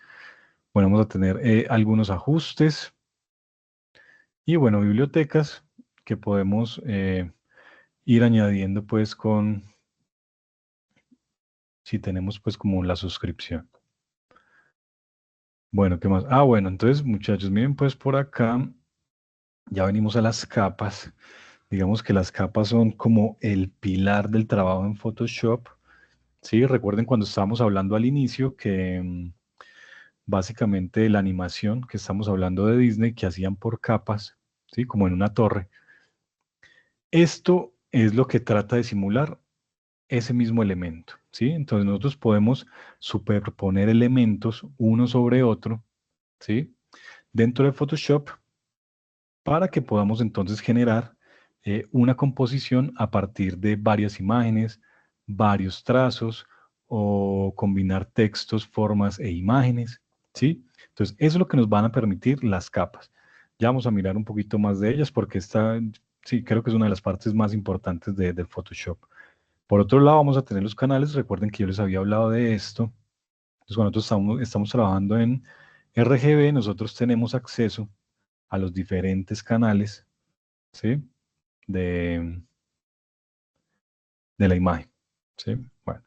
Bueno, vamos a tener algunos ajustes y bueno, bibliotecas que podemos ir añadiendo pues si tenemos pues como la suscripción. Bueno, ¿qué más? Ah, bueno, entonces muchachos, miren pues por acá, ya venimos a las capas. Digamos que las capas son como el pilar del trabajo en Photoshop. Sí, recuerden cuando estábamos hablando al inicio que básicamente la animación que estamos hablando de Disney que hacían por capas, sí, como en una torre. Esto es lo que trata de simular ese mismo elemento, ¿sí? Entonces nosotros podemos superponer elementos uno sobre otro, ¿sí? Dentro de Photoshop para que podamos entonces generar una composición a partir de varias imágenes, varios trazos o combinar textos, formas e imágenes, ¿sí? Entonces, eso es lo que nos van a permitir las capas. Ya vamos a mirar un poquito más de ellas porque esta, sí, creo que es una de las partes más importantes del Photoshop. Por otro lado, vamos a tener los canales. Recuerden que yo les había hablado de esto. Entonces, cuando nosotros estamos trabajando en RGB, nosotros tenemos acceso a los diferentes canales, ¿sí? De, de la imagen, ¿sí? Bueno,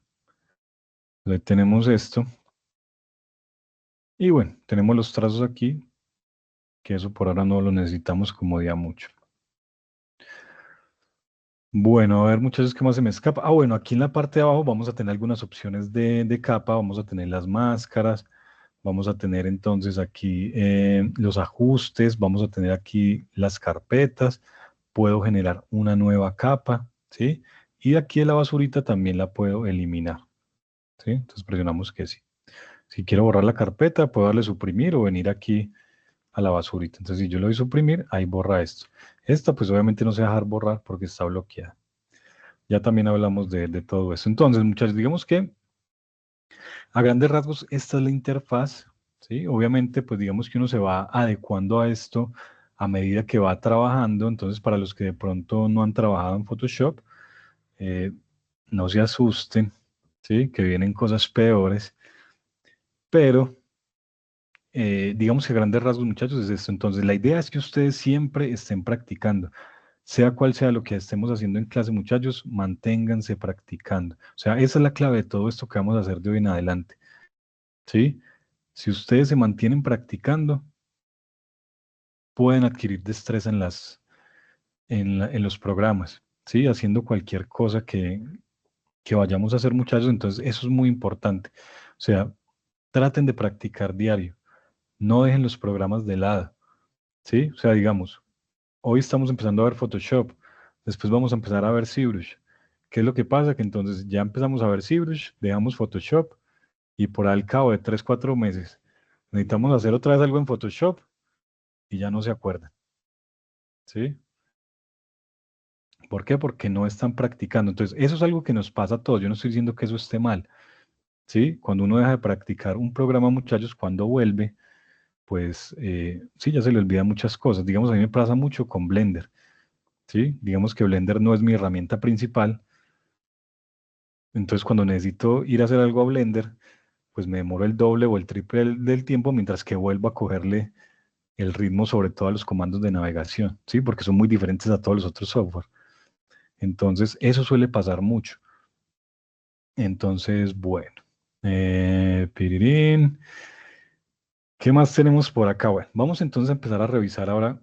ahí tenemos esto. Y bueno, tenemos los trazos aquí, que eso por ahora no lo necesitamos como día mucho. Bueno, a ver muchachos, ¿qué más se me escapa? Ah, bueno, aquí en la parte de abajo vamos a tener algunas opciones de capa, vamos a tener las máscaras, vamos a tener entonces aquí los ajustes, vamos a tener aquí las carpetas, puedo generar una nueva capa, ¿sí? Y de aquí de la basurita también la puedo eliminar, ¿sí? Entonces presionamos que sí. Si quiero borrar la carpeta, puedo darle suprimir o venir aquí a la basurita. Entonces si yo le doy suprimir, ahí borra esto. Esta pues obviamente no se va a dejar borrar porque está bloqueada. Ya también hablamos de todo eso. Entonces, muchachos, digamos que a grandes rasgos esta es la interfaz, ¿sí? Obviamente, pues digamos que uno se va adecuando a esto a medida que va trabajando. Entonces, para los que de pronto no han trabajado en Photoshop, eh, no se asusten, ¿sí? Que vienen cosas peores, pero digamos que a grandes rasgos, muchachos, es esto. Entonces, la idea es que ustedes siempre estén practicando. Sea cual sea lo que estemos haciendo en clase, muchachos, manténganse practicando. O sea, esa es la clave de todo esto que vamos a hacer de hoy en adelante. ¿Sí? Si ustedes se mantienen practicando, pueden adquirir destreza en los programas, ¿sí? Haciendo cualquier cosa que vayamos a hacer, muchachos. Entonces, eso es muy importante. O sea, traten de practicar diario. No dejen los programas de lado, ¿sí? O sea, digamos, hoy estamos empezando a ver Photoshop, después vamos a empezar a ver ZBrush. ¿Qué es lo que pasa? Que entonces ya empezamos a ver ZBrush, dejamos Photoshop y por al cabo de 3, 4 meses necesitamos hacer otra vez algo en Photoshop y ya no se acuerdan, ¿sí? ¿Por qué? Porque no están practicando. Entonces, eso es algo que nos pasa a todos. Yo no estoy diciendo que eso esté mal, ¿sí? Cuando uno deja de practicar un programa, muchachos, cuando vuelve, pues sí, ya se le olvidan muchas cosas. Digamos, a mí me pasa mucho con Blender, ¿sí? Digamos que Blender no es mi herramienta principal. Entonces, cuando necesito ir a hacer algo a Blender, pues me demoro el doble o el triple del tiempo mientras que vuelvo a cogerle el ritmo, sobre todo a los comandos de navegación, ¿sí? Porque son muy diferentes a todos los otros software. Entonces, eso suele pasar mucho. Entonces, bueno. Pirirín. ¿Qué más tenemos por acá? Bueno, vamos entonces a empezar a revisar ahora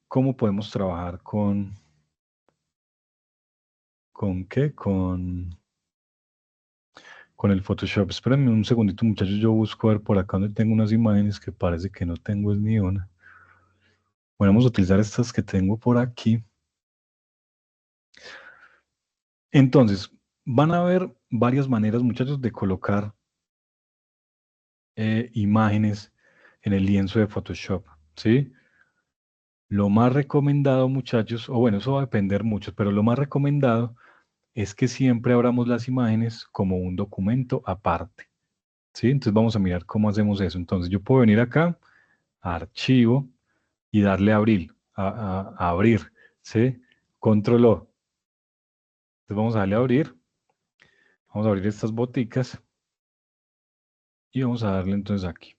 cómo podemos trabajar ¿con qué? Con el Photoshop. Espérenme un segundito, muchachos, yo busco a ver por acá donde tengo unas imágenes que parece que no tengo es ni una. Bueno, vamos a utilizar estas que tengo por aquí. Entonces, van a haber varias maneras, muchachos, de colocar imágenes en el lienzo de Photoshop, ¿sí? Lo más recomendado, muchachos, o bueno, eso va a depender mucho, pero lo más recomendado es que siempre abramos las imágenes como un documento aparte, ¿sí? Entonces vamos a mirar cómo hacemos eso. Entonces yo puedo venir acá, a Archivo, y darle a abrir, a abrir, ¿sí? Control O. Entonces vamos a darle a abrir, vamos a abrir estas boticas, y vamos a darle entonces aquí,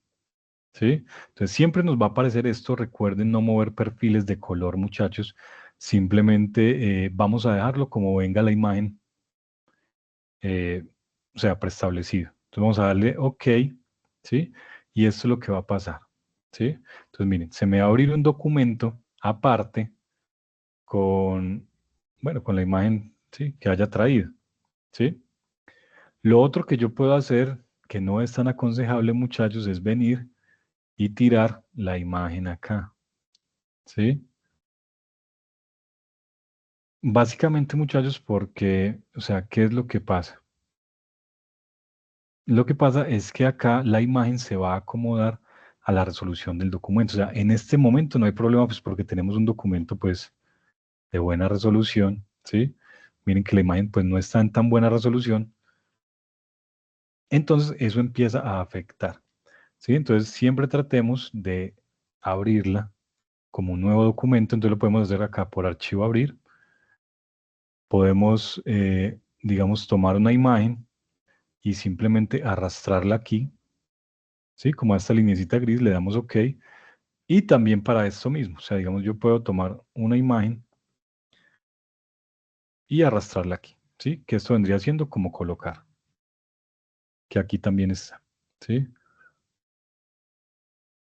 ¿sí? Entonces siempre nos va a aparecer esto. Recuerden no mover perfiles de color, muchachos. Simplemente vamos a dejarlo como venga la imagen, o sea, preestablecido. Entonces vamos a darle OK, ¿sí? Y esto es lo que va a pasar, ¿sí? Entonces miren, se me va a abrir un documento aparte con, bueno, con la imagen, ¿sí? Que haya traído, ¿sí? Lo otro que yo puedo hacer, que no es tan aconsejable, muchachos, es venir y tirar la imagen acá, ¿sí? Básicamente, muchachos, porque, o sea, ¿qué es lo que pasa? Lo que pasa es que acá la imagen se va a acomodar a la resolución del documento. O sea, en este momento no hay problema, pues porque tenemos un documento, pues, de buena resolución, ¿sí? Miren que la imagen, pues, no está en tan buena resolución. Entonces, eso empieza a afectar, ¿sí? Entonces, siempre tratemos de abrirla como un nuevo documento. Entonces, lo podemos hacer acá por archivo abrir. Podemos, digamos, tomar una imagen y simplemente arrastrarla aquí, ¿sí? Como a esta linecita gris, le damos OK. Y también para esto mismo, o sea, digamos, yo puedo tomar una imagen y arrastrarla aquí, ¿sí? Que esto vendría siendo como colocar, que aquí también está, ¿sí?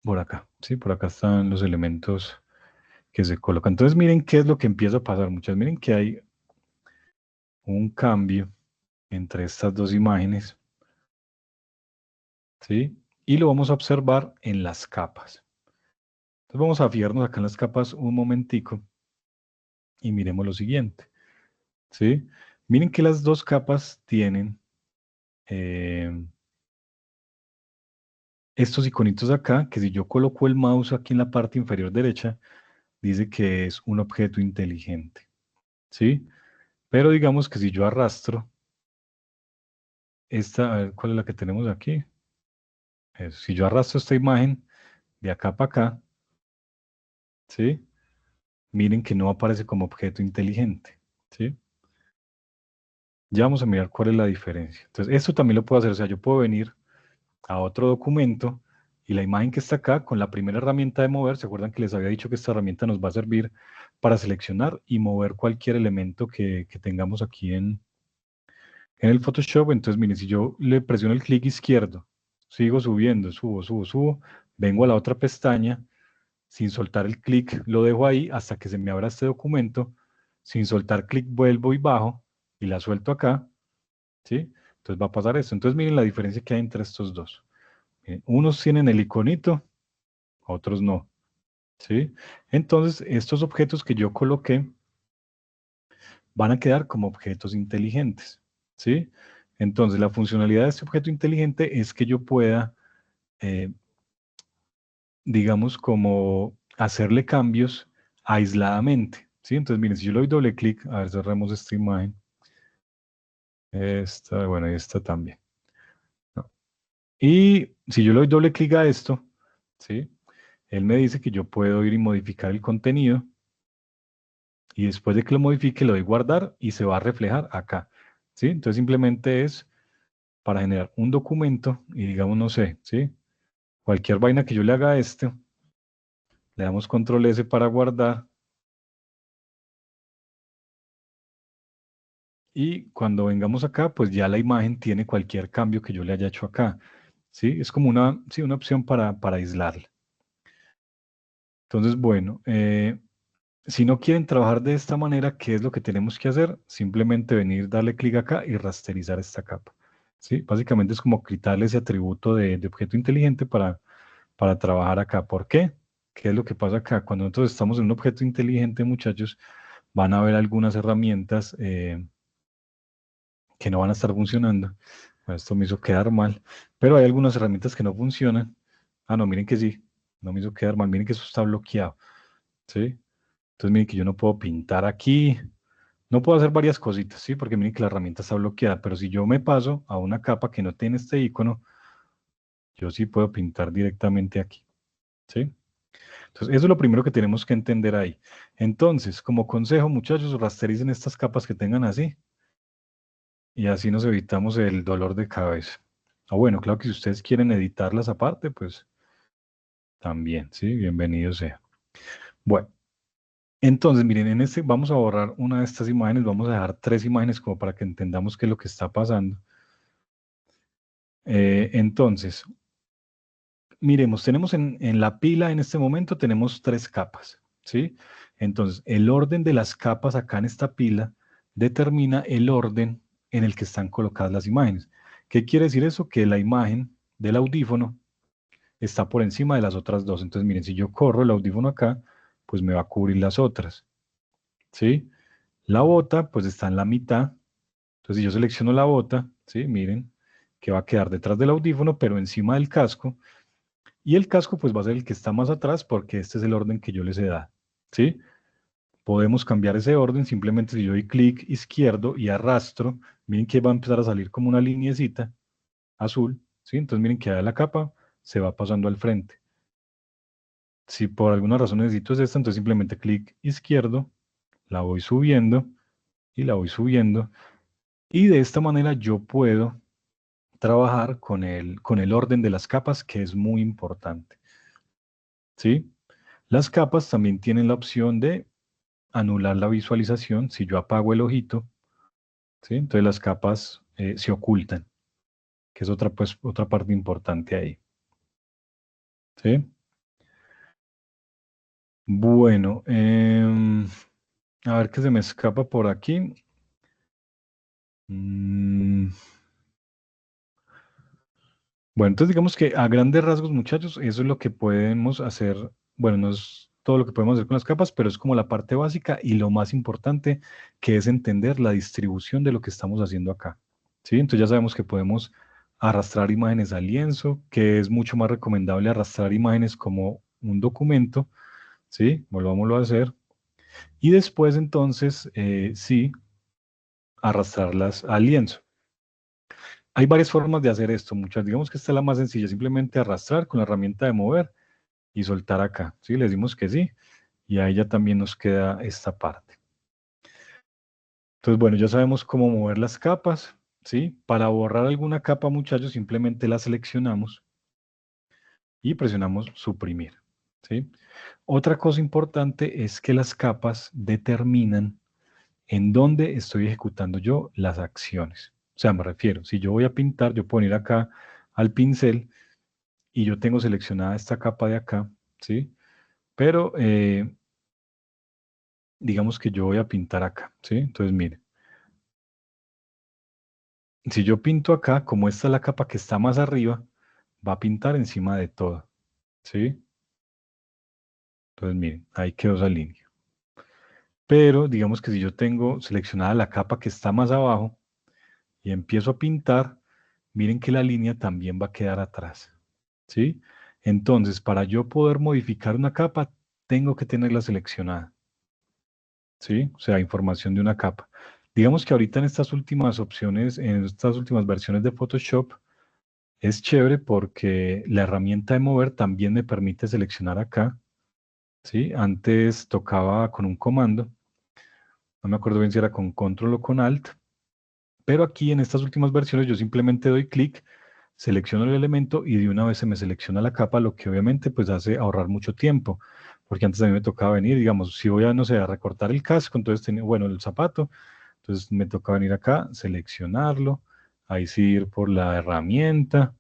Por acá, ¿sí? Por acá están los elementos que se colocan. Entonces, miren qué es lo que empieza a pasar. Muchas, miren que hay un cambio entre estas dos imágenes, ¿sí? Y lo vamos a observar en las capas. Entonces, vamos a fijarnos acá en las capas un momentico y miremos lo siguiente, ¿sí? Miren que las dos capas tienen estos iconitos acá, que si yo coloco el mouse aquí en la parte inferior derecha, dice que es un objeto inteligente, ¿sí? Pero digamos que si yo arrastro esta, a ver, ¿cuál es la que tenemos aquí? Si yo arrastro esta imagen de acá para acá, ¿sí? Miren que no aparece como objeto inteligente, ¿sí? Ya vamos a mirar cuál es la diferencia. Entonces, esto también lo puedo hacer, o sea, yo puedo venir a otro documento y la imagen que está acá con la primera herramienta de mover, ¿se acuerdan que les había dicho que esta herramienta nos va a servir para seleccionar y mover cualquier elemento que tengamos aquí en el Photoshop? Entonces, miren, si yo le presiono el clic izquierdo, sigo subiendo, subo, vengo a la otra pestaña, sin soltar el clic, lo dejo ahí hasta que se me abra este documento, sin soltar clic vuelvo y bajo y la suelto acá, ¿sí? Entonces va a pasar esto. Entonces miren la diferencia que hay entre estos dos. Unos tienen el iconito, otros no, ¿sí? Entonces estos objetos que yo coloqué van a quedar como objetos inteligentes, ¿sí? Entonces la funcionalidad de este objeto inteligente es que yo pueda, digamos, como hacerle cambios aisladamente, ¿sí? Entonces miren, si yo le doy doble clic, a ver, cerremos esta imagen, esta, bueno, y esta también, ¿no? Y si yo le doy doble clic a esto, ¿sí? él me dice que yo puedo ir y modificar el contenido, y después de que lo modifique, le doy guardar y se va a reflejar acá, ¿sí? Entonces simplemente es para generar un documento y digamos, no sé, ¿sí? Cualquier vaina que yo le haga a esto, le damos control S para guardar. Y cuando vengamos acá, pues ya la imagen tiene cualquier cambio que yo le haya hecho acá, ¿sí? Es como una, sí, una opción para aislarla. Entonces, bueno, si no quieren trabajar de esta manera, ¿qué es lo que tenemos que hacer? Simplemente venir, darle clic acá y rasterizar esta capa, ¿sí? Básicamente es como quitarle ese atributo de objeto inteligente para trabajar acá. ¿Por qué? ¿Qué es lo que pasa acá? Cuando nosotros estamos en un objeto inteligente, muchachos, van a haber algunas herramientas que no van a estar funcionando. Bueno, esto me hizo quedar mal, pero hay algunas herramientas que no funcionan. Ah, no, miren que sí, no me hizo quedar mal, miren que eso está bloqueado, ¿sí? Entonces miren que yo no puedo pintar aquí, no puedo hacer varias cositas, ¿sí? Porque miren que la herramienta está bloqueada, pero si yo me paso a una capa que no tiene este icono, yo sí puedo pintar directamente aquí, ¿sí? Entonces, eso es lo primero que tenemos que entender ahí. Entonces, como consejo, muchachos, rastericen estas capas que tengan así, y así nos evitamos el dolor de cabeza. O bueno, claro que si ustedes quieren editarlas aparte, pues también, ¿sí? Bienvenido sea. Bueno, entonces, miren, en este vamos a borrar una de estas imágenes, vamos a dejar 3 imágenes como para que entendamos qué es lo que está pasando. Entonces, miremos, tenemos en la pila en este momento, tenemos 3 capas, ¿sí? Entonces, el orden de las capas acá en esta pila determina el orden en el que están colocadas las imágenes. ¿Qué quiere decir eso? Que la imagen del audífono está por encima de las otras dos. Entonces, miren, si yo corro el audífono acá, pues me va a cubrir las otras, ¿sí? La bota, pues está en la mitad. Entonces, si yo selecciono la bota, ¿sí? Miren, que va a quedar detrás del audífono, pero encima del casco. Y el casco, pues va a ser el que está más atrás, porque este es el orden que yo les he dado, ¿sí? Podemos cambiar ese orden, simplemente si yo doy clic izquierdo y arrastro, miren que va a empezar a salir como una lineecita azul, ¿sí? Entonces, miren que ya la capa se va pasando al frente. Si por alguna razón necesito es esta, entonces simplemente clic izquierdo, la voy subiendo y la voy subiendo. Y de esta manera yo puedo trabajar con el orden de las capas, que es muy importante. ¿Sí? Las capas también tienen la opción de anular la visualización. Si yo apago el ojito, ¿sí? Entonces las capas se ocultan, que es otra, pues, otra parte importante ahí. ¿Sí? Bueno, a ver qué se me escapa por aquí. Bueno, entonces digamos que a grandes rasgos, muchachos, eso es lo que podemos hacer. Bueno, no es todo lo que podemos hacer con las capas, pero es como la parte básica y lo más importante, que es entender la distribución de lo que estamos haciendo acá. ¿Sí? Entonces ya sabemos que podemos arrastrar imágenes al lienzo, que es mucho más recomendable arrastrar imágenes como un documento. ¿Sí? Volvámoslo a hacer. Y después entonces, sí, arrastrarlas al lienzo. Hay varias formas de hacer esto, muchas. Digamos que esta es la más sencilla, simplemente arrastrar con la herramienta de mover y soltar acá. ¿Sí? Le decimos que sí, y ahí ya también nos queda esta parte. Entonces, bueno, ya sabemos cómo mover las capas, ¿sí? Para borrar alguna capa, muchachos, simplemente la seleccionamos y presionamos suprimir, ¿sí? Otra cosa importante es que las capas determinan en dónde estoy ejecutando yo las acciones. O sea, me refiero, si yo voy a pintar, yo puedo ir acá al pincel y yo tengo seleccionada esta capa de acá, ¿sí? Pero digamos que yo voy a pintar acá, ¿sí? Entonces, mire, si yo pinto acá, como esta es la capa que está más arriba, va a pintar encima de todo, ¿sí? Entonces, miren, ahí quedó esa línea. Pero digamos que si yo tengo seleccionada la capa que está más abajo y empiezo a pintar, miren que la línea también va a quedar atrás, ¿sí? Entonces, para yo poder modificar una capa, tengo que tenerla seleccionada, ¿sí? O sea, información de una capa. Digamos que ahorita en estas últimas opciones, en estas últimas versiones de Photoshop, es chévere porque la herramienta de mover también me permite seleccionar acá, ¿sí? Antes tocaba con un comando, no me acuerdo bien si era con control o con alt, pero aquí en estas últimas versiones yo simplemente doy clic, selecciono el elemento y de una vez se me selecciona la capa, lo que obviamente pues hace ahorrar mucho tiempo, porque antes a mí me tocaba venir, digamos, si voy a, no sé, a recortar el casco, entonces tenía, bueno, el zapato, entonces me toca venir acá, seleccionarlo, ahí sí ir por la herramienta,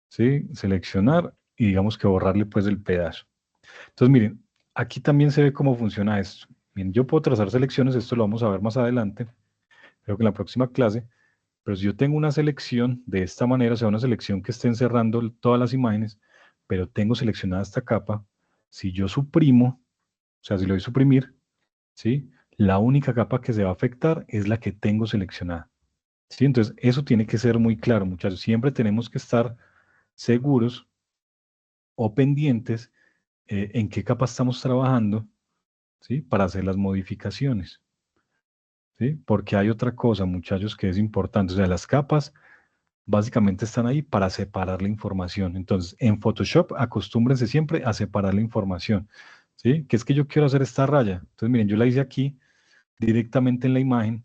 ¿sí? Seleccionar y digamos que borrarle pues el pedazo. Entonces miren, aquí también se ve cómo funciona esto. Miren, yo puedo trazar selecciones, esto lo vamos a ver más adelante, creo que en la próxima clase, pero si yo tengo una selección de esta manera, o sea, una selección que esté encerrando todas las imágenes, pero tengo seleccionada esta capa, si yo suprimo, o sea, si lo doy suprimir, ¿sí? La única capa que se va a afectar es la que tengo seleccionada. ¿Sí? Entonces, eso tiene que ser muy claro, muchachos. Siempre tenemos que estar seguros o pendientes en qué capa estamos trabajando, ¿sí? Para hacer las modificaciones, ¿sí? Porque hay otra cosa, muchachos, que es importante. O sea, las capas básicamente están ahí para separar la información. Entonces, en Photoshop, acostúmbrense siempre a separar la información, ¿sí? Que es que yo quiero hacer esta raya. Entonces, miren, yo la hice aquí directamente en la imagen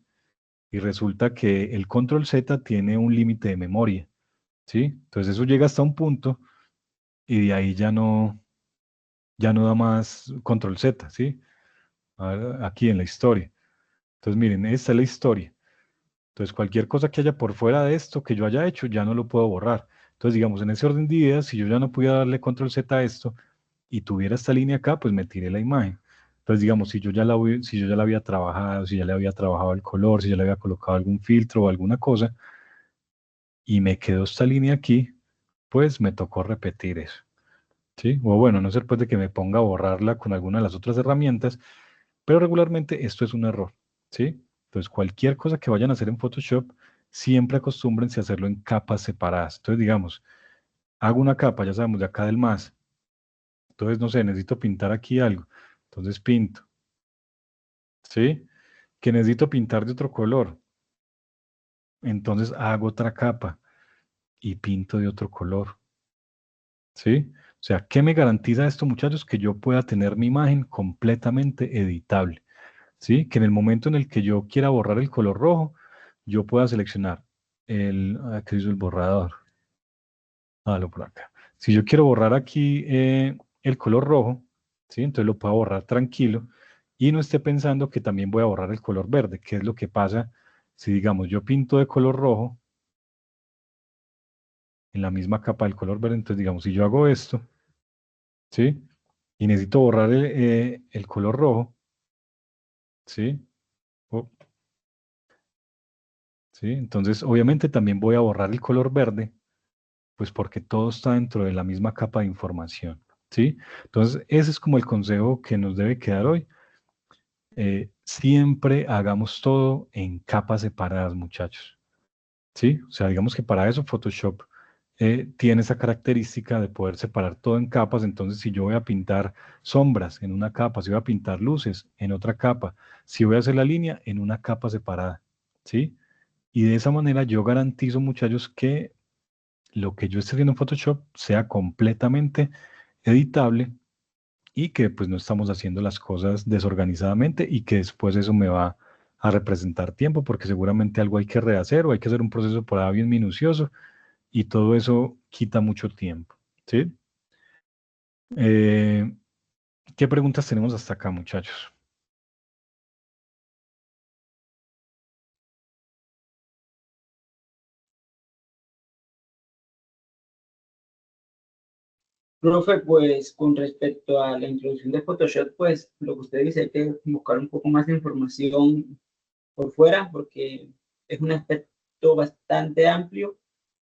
y resulta que el control Z tiene un límite de memoria, ¿sí? Entonces, eso llega hasta un punto y de ahí ya no da más control Z, ¿sí? A ver, aquí en la historia. Entonces, miren, esta es la historia. Entonces, cualquier cosa que haya por fuera de esto que yo haya hecho, ya no lo puedo borrar. Entonces, digamos, en ese orden de ideas, si yo ya no pudiera darle control Z a esto y tuviera esta línea acá, pues me tiré la imagen. Entonces, digamos, si yo ya la había trabajado, si ya le había trabajado el color, si ya le había colocado algún filtro o alguna cosa, y me quedó esta línea aquí, pues me tocó repetir eso. ¿Sí? O bueno, a no ser pues de que me ponga a borrarla con alguna de las otras herramientas, pero regularmente esto es un error, ¿sí? Entonces, cualquier cosa que vayan a hacer en Photoshop, siempre acostúmbrense a hacerlo en capas separadas. Entonces, digamos, hago una capa, ya sabemos, de acá del más. Entonces, no sé, necesito pintar aquí algo. Entonces, pinto, ¿sí? Que necesito pintar de otro color. Entonces, hago otra capa y pinto de otro color, ¿sí? O sea, ¿qué me garantiza esto, muchachos? Que yo pueda tener mi imagen completamente editable. ¿Sí? Que en el momento en el que yo quiera borrar el color rojo, yo pueda seleccionar ¿qué hizo el borrador? Lo por acá. Si yo quiero borrar aquí el color rojo, ¿sí? Entonces lo puedo borrar tranquilo y no esté pensando que también voy a borrar el color verde, que es lo que pasa si, digamos, yo pinto de color rojo en la misma capa del color verde, entonces, digamos, si yo hago esto, ¿sí? Y necesito borrar el color rojo, ¿sí? Oh, ¿sí? Entonces, obviamente también voy a borrar el color verde, pues porque todo está dentro de la misma capa de información, ¿sí? Entonces, ese es como el consejo que nos debe quedar hoy. Siempre hagamos todo en capas separadas, muchachos, ¿sí? O sea, digamos que para eso Photoshop tiene esa característica de poder separar todo en capas. Entonces, si yo voy a pintar sombras en una capa, si voy a pintar luces en otra capa, si voy a hacer la línea en una capa separada, ¿sí? Y de esa manera yo garantizo, muchachos, que lo que yo esté haciendo en Photoshop sea completamente editable y que pues no estamos haciendo las cosas desorganizadamente y que después eso me va a representar tiempo porque seguramente algo hay que rehacer o hay que hacer un proceso por ahí bien minucioso y todo eso quita mucho tiempo, ¿sí? Eh, ¿Qué preguntas tenemos hasta acá, muchachos? Profe, pues con respecto a la introducción de Photoshop, pues lo que usted dice, hay que buscar un poco más de información por fuera, porque es un aspecto bastante amplio,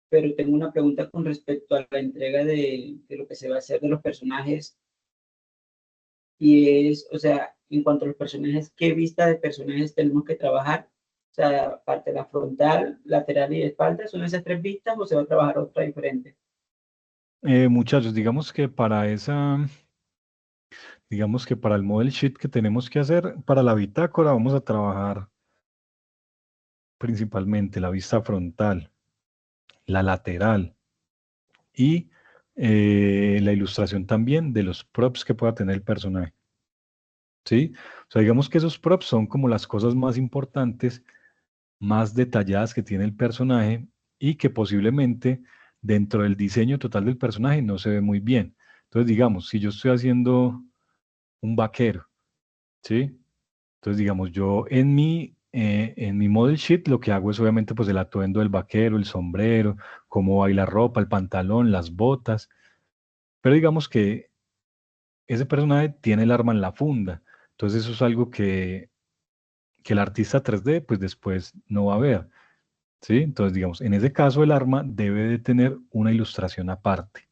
pero tengo una pregunta con respecto a la entrega de lo que se va a hacer de los personajes, y es, o sea, en cuanto a los personajes, ¿qué vista de personajes tenemos que trabajar? O sea, parte de la frontal, lateral y de espalda, ¿son esas tres vistas o se va a trabajar otra diferente? Muchachos, digamos que para el model sheet que tenemos que hacer, para la bitácora vamos a trabajar principalmente la vista frontal, la lateral, y la ilustración también de los props que pueda tener el personaje. ¿Sí? O sea, digamos que esos props son como las cosas más importantes, más detalladas que tiene el personaje y que posiblemente dentro del diseño total del personaje no se ve muy bien. Entonces, digamos, si yo estoy haciendo un vaquero, ¿sí? Entonces, digamos, yo en mi model sheet lo que hago es obviamente pues el atuendo del vaquero, el sombrero, cómo va ahí la ropa, el pantalón, las botas, pero digamos que ese personaje tiene el arma en la funda. Entonces, eso es algo que el artista 3D pues después no va a ver, ¿sí? Entonces, digamos, en ese caso el arma debe de tener una ilustración aparte,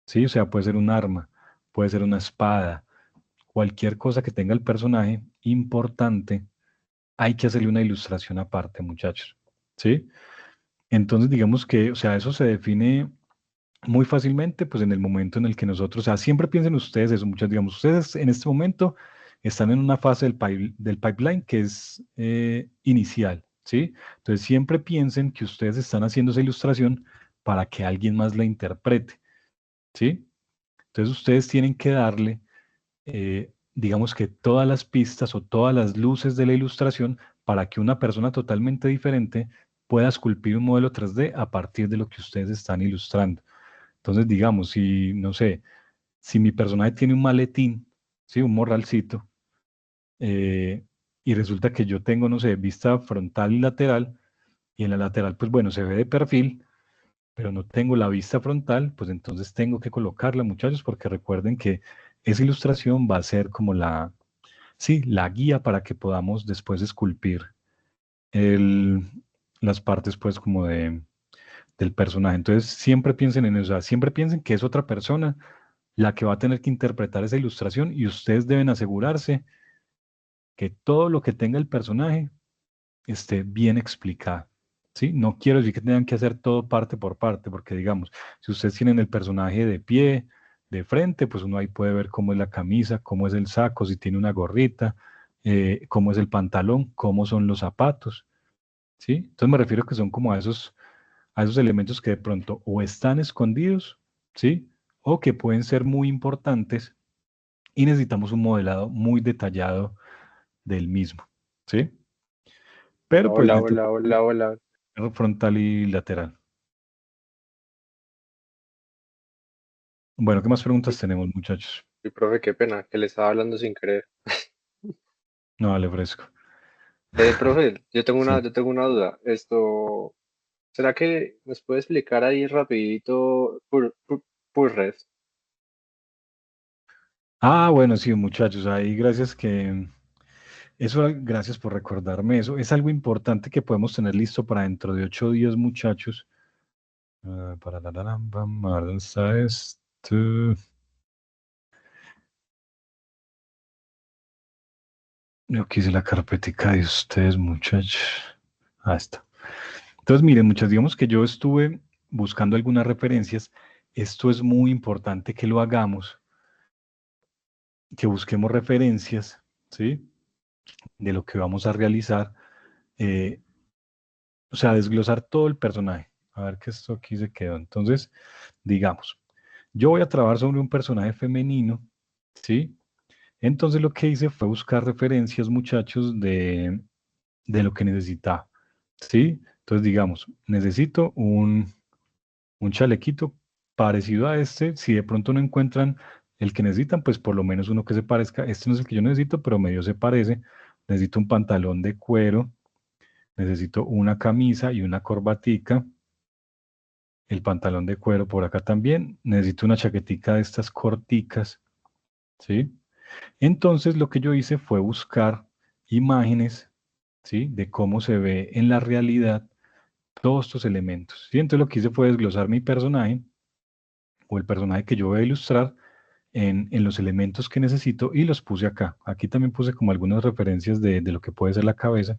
¿sí? O sea, puede ser un arma, puede ser una espada, cualquier cosa que tenga el personaje importante, hay que hacerle una ilustración aparte, muchachos, ¿sí? Entonces, digamos que, o sea, eso se define muy fácilmente, pues en el momento en el que nosotros, o sea, siempre piensen ustedes eso, muchas, digamos, ustedes en este momento están en una fase del pipeline que es inicial, ¿sí? Entonces, siempre piensen que ustedes están haciendo esa ilustración para que alguien más la interprete, ¿sí? Entonces, ustedes tienen que darle, digamos que todas las pistas o todas las luces de la ilustración para que una persona totalmente diferente pueda esculpir un modelo 3D a partir de lo que ustedes están ilustrando. Entonces, digamos, si, no sé, si mi personaje tiene un maletín, ¿sí? Un morralcito, eh, y resulta que yo tengo, no sé, vista frontal y lateral, y en la lateral, pues bueno, se ve de perfil, pero no tengo la vista frontal, pues entonces tengo que colocarla, muchachos, porque recuerden que esa ilustración va a ser como sí, la guía para que podamos después esculpir el, las partes, pues, como del personaje. Entonces, siempre piensen en eso, o sea, siempre piensen que es otra persona la que va a tener que interpretar esa ilustración y ustedes deben asegurarse que todo lo que tenga el personaje esté bien explicado. ¿Sí? No quiero decir que tengan que hacer todo parte por parte, porque digamos, si ustedes tienen el personaje de pie, de frente, pues uno ahí puede ver cómo es la camisa, cómo es el saco, si tiene una gorrita, cómo es el pantalón, cómo son los zapatos. ¿Sí? Entonces me refiero que son como a esos elementos que de pronto o están escondidos, ¿sí? O que pueden ser muy importantes y necesitamos un modelado muy detallado del mismo, ¿sí? Pero pues Hola, hola, necesitamos hola, hola. frontal y lateral. Bueno, ¿qué más Uy, preguntas tenemos, muchachos? uy, profe, qué pena, que le estaba hablando sin querer. No, vale, fresco. Profe, Sí. yo tengo una duda. ¿Será que nos puede explicar ahí rapidito por red? Ah, bueno, sí, muchachos, ahí gracias gracias por recordarme eso. Es algo importante que podemos tener listo para dentro de 8 días, muchachos. A ver, ¿dónde está esto? Yo quise la carpetica de ustedes, muchachos. Ahí está. Entonces, miren, muchachos, digamos que yo estuve buscando algunas referencias. Esto es muy importante que lo hagamos, que busquemos referencias, ¿sí? De lo que vamos a realizar. eh, o sea, desglosar todo el personaje. A ver que esto aquí se quedó. Entonces, digamos, yo voy a trabajar sobre un personaje femenino, ¿sí? Entonces lo que hice fue buscar referencias, muchachos, de lo que necesitaba, ¿sí? Entonces, digamos, necesito un chalequito parecido a este. Si de pronto no encuentran el que necesitan, pues por lo menos uno que se parezca. Este no es el que yo necesito, pero medio se parece. Necesito un pantalón de cuero, necesito una camisa y una corbatica. El pantalón de cuero por acá también. Necesito una chaquetica de estas corticas, ¿sí? Entonces lo que yo hice fue buscar imágenes, ¿sí? De cómo se ve en la realidad todos estos elementos, ¿sí? Entonces lo que hice fue desglosar mi personaje o el personaje que yo voy a ilustrar en los elementos que necesito y los puse acá. Aquí también puse como algunas referencias de lo que puede ser la cabeza,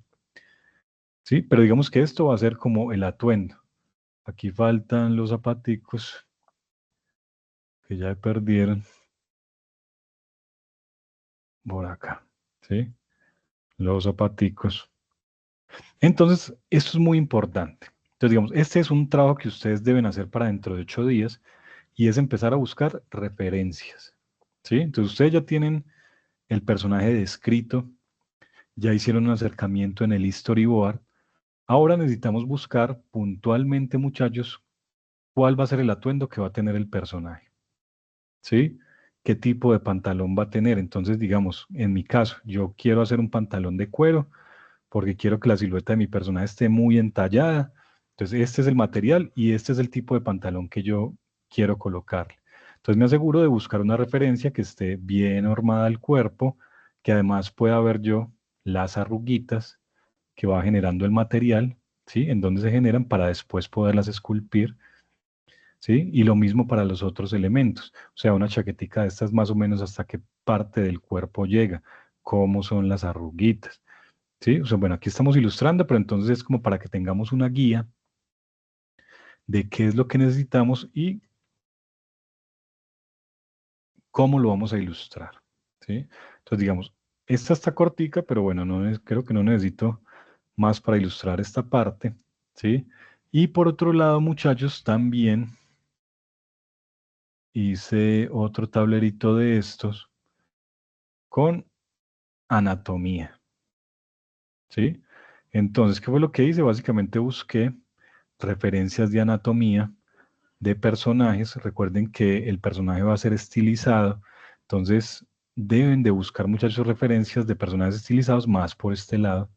¿sí? Pero digamos que esto va a ser como el atuendo. Aquí faltan los zapaticos que ya perdieron por acá, ¿sí? Los zapaticos. Entonces, esto es muy importante. Entonces, digamos, este es un trabajo que ustedes deben hacer para dentro de 8 días y es empezar a buscar referencias, ¿sí? Entonces ustedes ya tienen el personaje descrito, ya hicieron un acercamiento en el storyboard. Ahora necesitamos buscar puntualmente, muchachos, cuál va a ser el atuendo que va a tener el personaje, ¿sí? ¿Qué tipo de pantalón va a tener? Entonces, digamos, en mi caso, yo quiero hacer un pantalón de cuero porque quiero que la silueta de mi personaje esté muy entallada. Entonces, este es el material y este es el tipo de pantalón que yo quiero colocarle. Entonces, me aseguro de buscar una referencia que esté bien armada al cuerpo, que además pueda ver yo las arruguitas que va generando el material, ¿sí? En dónde se generan para después poderlas esculpir, ¿sí? Y lo mismo para los otros elementos. O sea, una chaquetica de estas más o menos hasta qué parte del cuerpo llega, cómo son las arruguitas, ¿sí? O sea, bueno, aquí estamos ilustrando, pero entonces es como para que tengamos una guía de qué es lo que necesitamos y cómo lo vamos a ilustrar, ¿sí? Entonces, digamos, esta está cortica, pero bueno, creo que no necesito más para ilustrar esta parte, ¿sí? Y por otro lado, muchachos, también hice otro tablerito de estos con anatomía, ¿sí? Entonces, ¿qué fue lo que hice? Básicamente busqué referencias de anatomía de personajes. Recuerden que el personaje va a ser estilizado, entonces deben de buscar muchachos referencias de personajes estilizados más por este lado,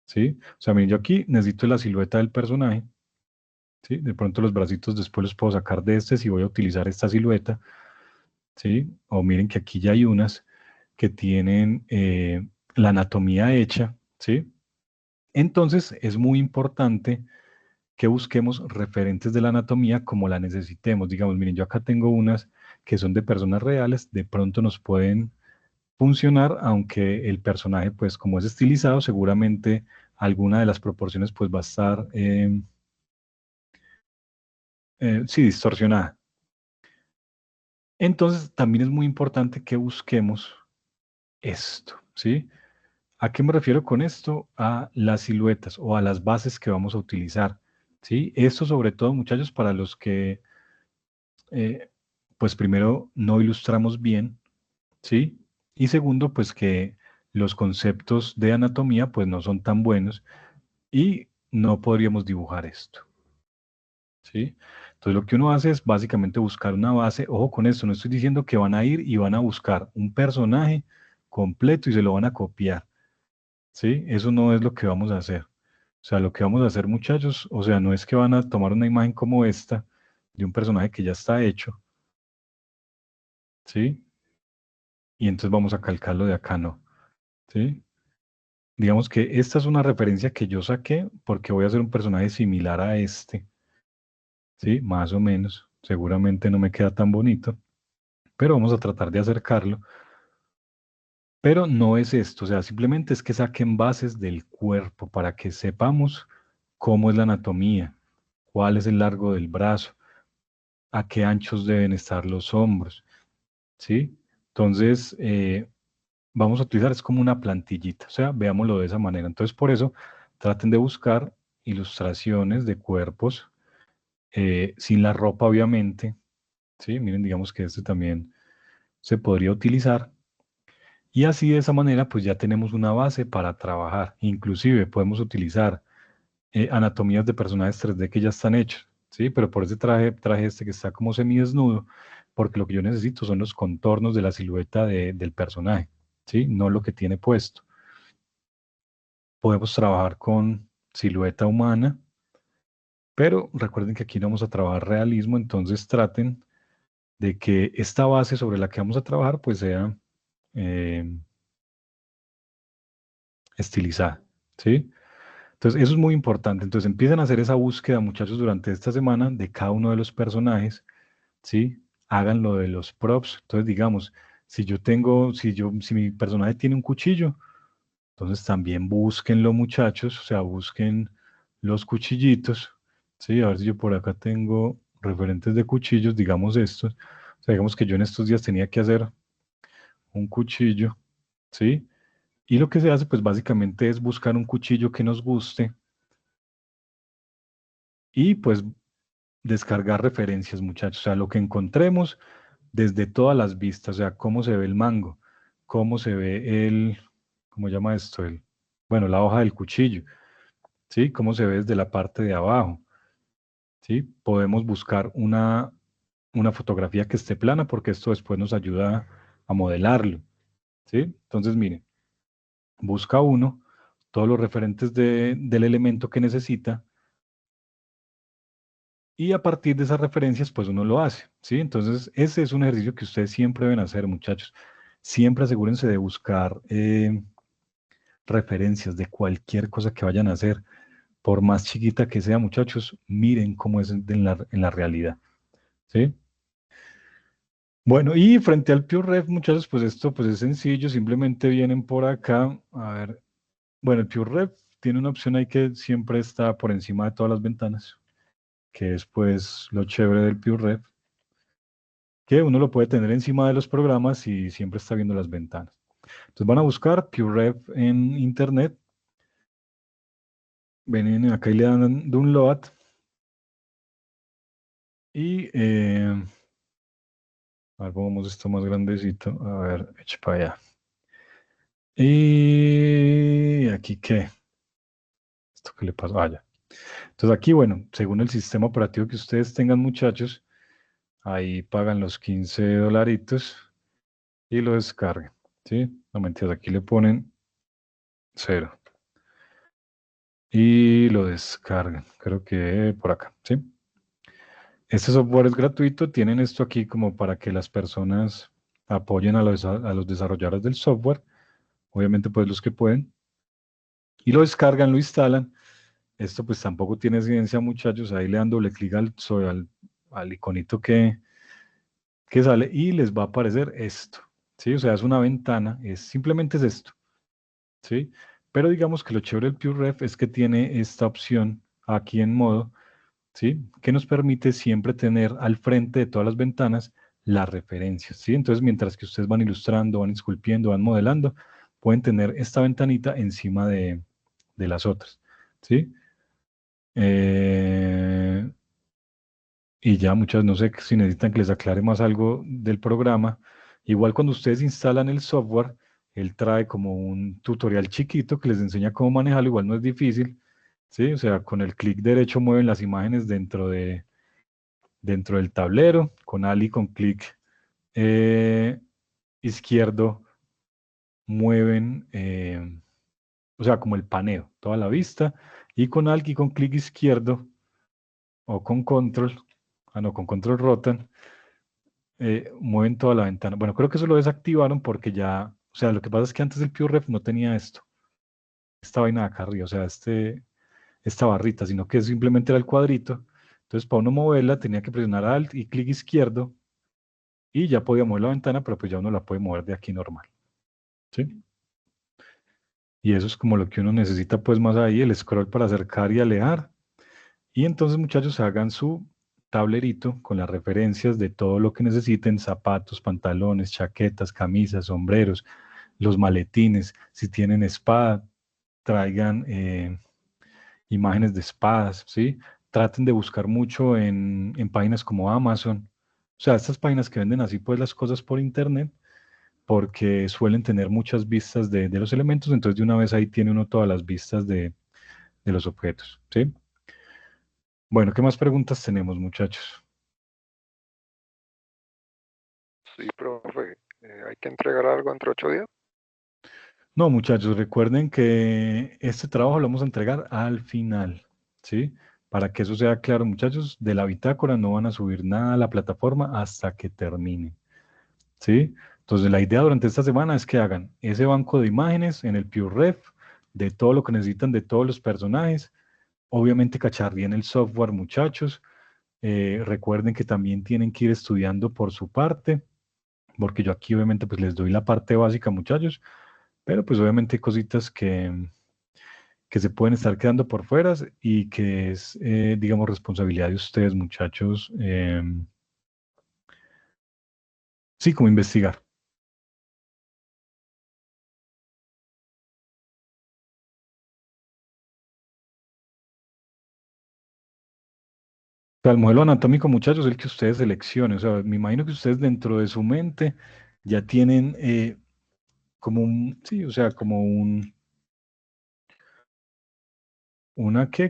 ¿sí? O sea, miren, yo aquí necesito la silueta del personaje, ¿sí? De pronto los bracitos después los puedo sacar de este si voy a utilizar esta silueta, ¿sí? O miren que aquí ya hay unas que tienen la anatomía hecha, ¿sí? Entonces es muy importante que busquemos referentes de la anatomía como la necesitemos. Digamos, miren, yo acá tengo unas que son de personas reales, de pronto nos pueden funcionar, aunque el personaje, pues como es estilizado, seguramente alguna de las proporciones pues va a estar, sí, distorsionada. Entonces, también es muy importante que busquemos esto, ¿sí? ¿A qué me refiero con esto? A las siluetas o a las bases que vamos a utilizar, ¿sí? Esto sobre todo, muchachos, para los que, eh, pues primero, no ilustramos bien, ¿sí? Y segundo, pues que los conceptos de anatomía, pues no son tan buenos y no podríamos dibujar esto, ¿sí? Entonces lo que uno hace es básicamente buscar una base. Ojo con esto, no estoy diciendo que van a ir y van a buscar un personaje completo y se lo van a copiar, ¿sí? Eso no es lo que vamos a hacer. O sea, lo que vamos a hacer, muchachos, o sea, no es que van a tomar una imagen como esta de un personaje que ya está hecho, ¿sí? Y entonces vamos a calcarlo de acá, ¿no? ¿Sí? Digamos que esta es una referencia que yo saqué porque voy a hacer un personaje similar a este, ¿sí? Más o menos. Seguramente no me queda tan bonito, pero vamos a tratar de acercarlo. Pero no es esto, o sea, simplemente es que saquen bases del cuerpo para que sepamos cómo es la anatomía, cuál es el largo del brazo, a qué anchos deben estar los hombros, ¿sí? Entonces, vamos a utilizar, es como una plantillita, o sea, veámoslo de esa manera. Entonces, por eso, traten de buscar ilustraciones de cuerpos, sin la ropa, obviamente, ¿sí? Miren, digamos que este también se podría utilizar. Y así de esa manera, pues ya tenemos una base para trabajar. Inclusive podemos utilizar anatomías de personajes 3D que ya están hechos, ¿sí? Pero por ese traje este que está como semidesnudo, porque lo que yo necesito son los contornos de la silueta del personaje, ¿sí? No lo que tiene puesto. Podemos trabajar con silueta humana, pero recuerden que aquí no vamos a trabajar realismo, entonces traten de que esta base sobre la que vamos a trabajar pues sea estilizada, ¿sí? Entonces eso es muy importante. Entonces empiezan a hacer esa búsqueda, muchachos, durante esta semana de cada uno de los personajes, ¿sí? Hagan lo de los props. Entonces digamos, si mi personaje tiene un cuchillo, entonces también búsquenlo, muchachos, o sea, busquen los cuchillitos, ¿sí? A ver si yo por acá tengo referentes de cuchillos, digamos estos. O sea, digamos que yo en estos días tenía que hacer un cuchillo, ¿sí? Y lo que se hace, pues básicamente es buscar un cuchillo que nos guste y pues descargar referencias, muchachos. O sea, lo que encontremos desde todas las vistas. O sea, cómo se ve el mango, cómo se ve ¿cómo se llama esto? Bueno, la hoja del cuchillo, ¿sí? Cómo se ve desde la parte de abajo, ¿sí? Podemos buscar una fotografía que esté plana porque esto después nos ayuda a modelarlo, ¿sí? Entonces, miren, busca uno todos los referentes del elemento que necesita y a partir de esas referencias, pues uno lo hace, ¿sí? Entonces, ese es un ejercicio que ustedes siempre deben hacer, muchachos. Siempre asegúrense de buscar referencias de cualquier cosa que vayan a hacer, por más chiquita que sea, muchachos, miren cómo es en la realidad, ¿sí? Bueno, y frente al PureRef, muchachos, pues esto pues es sencillo, simplemente vienen por acá, a ver, bueno, el PureRef tiene una opción ahí que siempre está por encima de todas las ventanas, que es pues lo chévere del PureRef, que uno lo puede tener encima de los programas y siempre está viendo las ventanas. Entonces van a buscar PureRef en internet, ven acá y le dan download y a ver, pongamos esto más grandecito, a ver, eche para allá. Y aquí qué, esto qué le pasó, ah, ya. Entonces aquí, bueno, según el sistema operativo que ustedes tengan, muchachos, ahí pagan los 15 dolaritos y lo descargan, ¿sí? No mentiras, aquí le ponen 0 y lo descargan, creo que por acá, ¿sí? Este software es gratuito, tienen esto aquí como para que las personas apoyen a los desarrolladores del software, obviamente pues los que pueden, y lo descargan, lo instalan. Esto pues tampoco tiene ciencia, muchachos, ahí le dan doble clic al iconito que sale y les va a aparecer esto, ¿sí? O sea, es una ventana, simplemente es esto, ¿sí? Pero digamos que lo chévere del PureRef es que tiene esta opción aquí en modo, ¿sí? Que nos permite siempre tener al frente de todas las ventanas las referencias, ¿sí? Entonces, mientras que ustedes van ilustrando, van esculpiendo, van modelando, pueden tener esta ventanita encima de las otras, ¿sí? Eh, y ya muchas, no sé si necesitan que les aclare más algo del programa. Igual cuando ustedes instalan el software, él trae como un tutorial chiquito que les enseña cómo manejarlo, igual no es difícil, ¿sí? O sea, con el clic derecho mueven las imágenes dentro del tablero, con Alt y con clic izquierdo mueven, o sea, como el paneo, toda la vista, y con Alt y con clic izquierdo o con control, no, con control rotan, mueven toda la ventana. Bueno, creo que eso lo desactivaron porque ya, o sea, lo que pasa es que antes el PureRef no tenía esto, esta vaina de acá arriba, o sea, esta barrita, sino que simplemente era el cuadrito. Entonces, para uno moverla tenía que presionar Alt y clic izquierdo y ya podía mover la ventana, pero pues ya uno la puede mover de aquí normal, ¿sí? Y eso es como lo que uno necesita pues más ahí, el scroll para acercar y alejar. Y entonces, muchachos, hagan su tablerito con las referencias de todo lo que necesiten, zapatos, pantalones, chaquetas, camisas, sombreros, los maletines. Si tienen espada, traigan imágenes de espadas, ¿sí? Traten de buscar mucho en páginas como Amazon. O sea, estas páginas que venden así pues las cosas por internet, porque suelen tener muchas vistas de los elementos, entonces de una vez ahí tiene uno todas las vistas de los objetos, ¿sí? Bueno, ¿qué más preguntas tenemos, muchachos? Sí, profe, hay que entregar algo entre 8 días. No, muchachos, recuerden que este trabajo lo vamos a entregar al final, ¿sí? Para que eso sea claro, muchachos, de la bitácora no van a subir nada a la plataforma hasta que terminen, ¿sí? Entonces, la idea durante esta semana es que hagan ese banco de imágenes en el PureRef, de todo lo que necesitan de todos los personajes. Obviamente, cacharríen el software, muchachos. Recuerden que también tienen que ir estudiando por su parte, porque yo aquí obviamente pues les doy la parte básica, muchachos. Pero pues obviamente hay cositas que se pueden estar quedando por fuera y que es, digamos, responsabilidad de ustedes, muchachos. Sí, como investigar. sea, el modelo anatómico, muchachos, es el que ustedes seleccionen. O sea, me imagino que ustedes dentro de su mente ya tienen como un, sí, o sea, como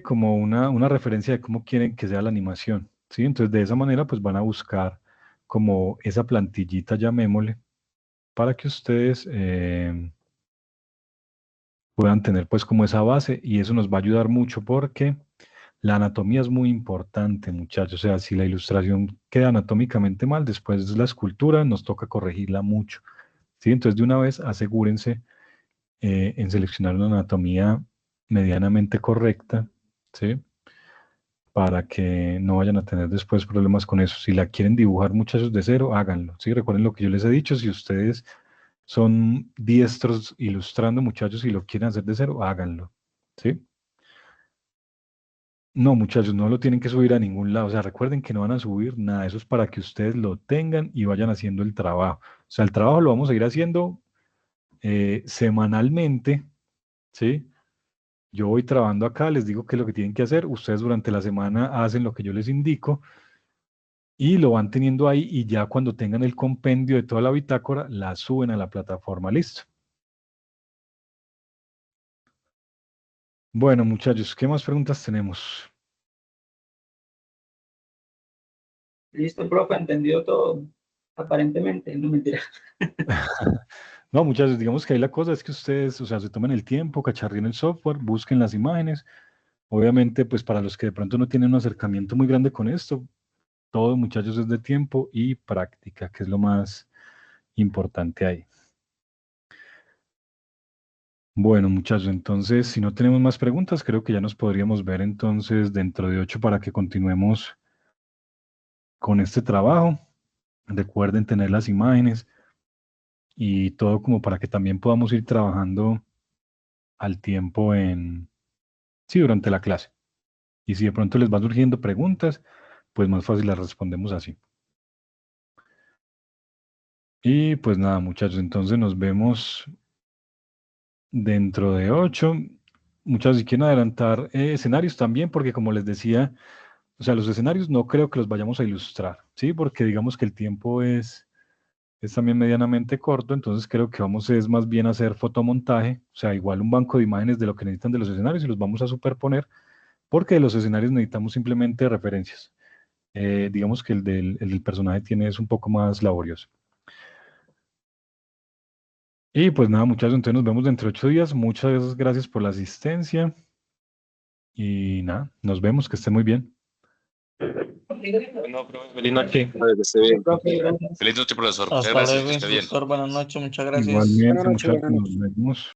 como una referencia de cómo quieren que sea la animación, ¿sí? Entonces, de esa manera, pues van a buscar como esa plantillita, llamémosle, para que ustedes puedan tener pues como esa base, y eso nos va a ayudar mucho porque la anatomía es muy importante, muchachos. O sea, si la ilustración queda anatómicamente mal, después la escultura nos toca corregirla mucho, ¿sí? Entonces, de una vez asegúrense en seleccionar una anatomía medianamente correcta, ¿sí? Para que no vayan a tener después problemas con eso. Si la quieren dibujar, muchachos, de cero, háganlo, ¿sí? Recuerden lo que yo les he dicho, si ustedes son diestros ilustrando, muchachos, y lo quieren hacer de cero, háganlo, ¿sí? No, muchachos, no lo tienen que subir a ningún lado. O sea, recuerden que no van a subir nada. Eso es para que ustedes lo tengan y vayan haciendo el trabajo. O sea, el trabajo lo vamos a ir haciendo semanalmente, ¿sí? Yo voy trabajando acá, les digo qué es lo que tienen que hacer. Ustedes durante la semana hacen lo que yo les indico y lo van teniendo ahí, y ya cuando tengan el compendio de toda la bitácora, la suben a la plataforma. Listo. Bueno, muchachos, ¿qué más preguntas tenemos? Listo, profe, entendido todo. Aparentemente, no mentira. No, muchachos, digamos que ahí la cosa es que ustedes, o sea, se tomen el tiempo, cacharríen el software, busquen las imágenes. Obviamente, pues para los que de pronto no tienen un acercamiento muy grande con esto, todo, muchachos, es de tiempo y práctica, que es lo más importante ahí. Bueno, muchachos, entonces, si no tenemos más preguntas, creo que ya nos podríamos ver entonces dentro de 8 para que continuemos con este trabajo. Recuerden tener las imágenes y todo como para que también podamos ir trabajando al tiempo sí, durante la clase. Y si de pronto les van surgiendo preguntas, pues más fácil las respondemos así. Y pues nada, muchachos, entonces nos vemos dentro de 8. Muchachos, si quieren adelantar escenarios también, porque como les decía, o sea, los escenarios no creo que los vayamos a ilustrar, ¿sí? Porque digamos que el tiempo es también medianamente corto, entonces creo que vamos es más bien a hacer fotomontaje, o sea, igual un banco de imágenes de lo que necesitan de los escenarios y los vamos a superponer, porque de los escenarios necesitamos simplemente referencias. Digamos que el del personaje es un poco más laborioso. Y pues nada, muchachos, entonces nos vemos dentro de 8 días. Muchas gracias por la asistencia. Y nada, nos vemos, que esté muy bien. Bueno, profe, feliz noche. Para que esté bien. Profe, gracias. Feliz noche, profesor. Muchas Hasta gracias, luego, que esté bien. instructor. Buenas noches, muchas gracias. Igualmente, Buenas noches, muchachos, buenas nos vemos.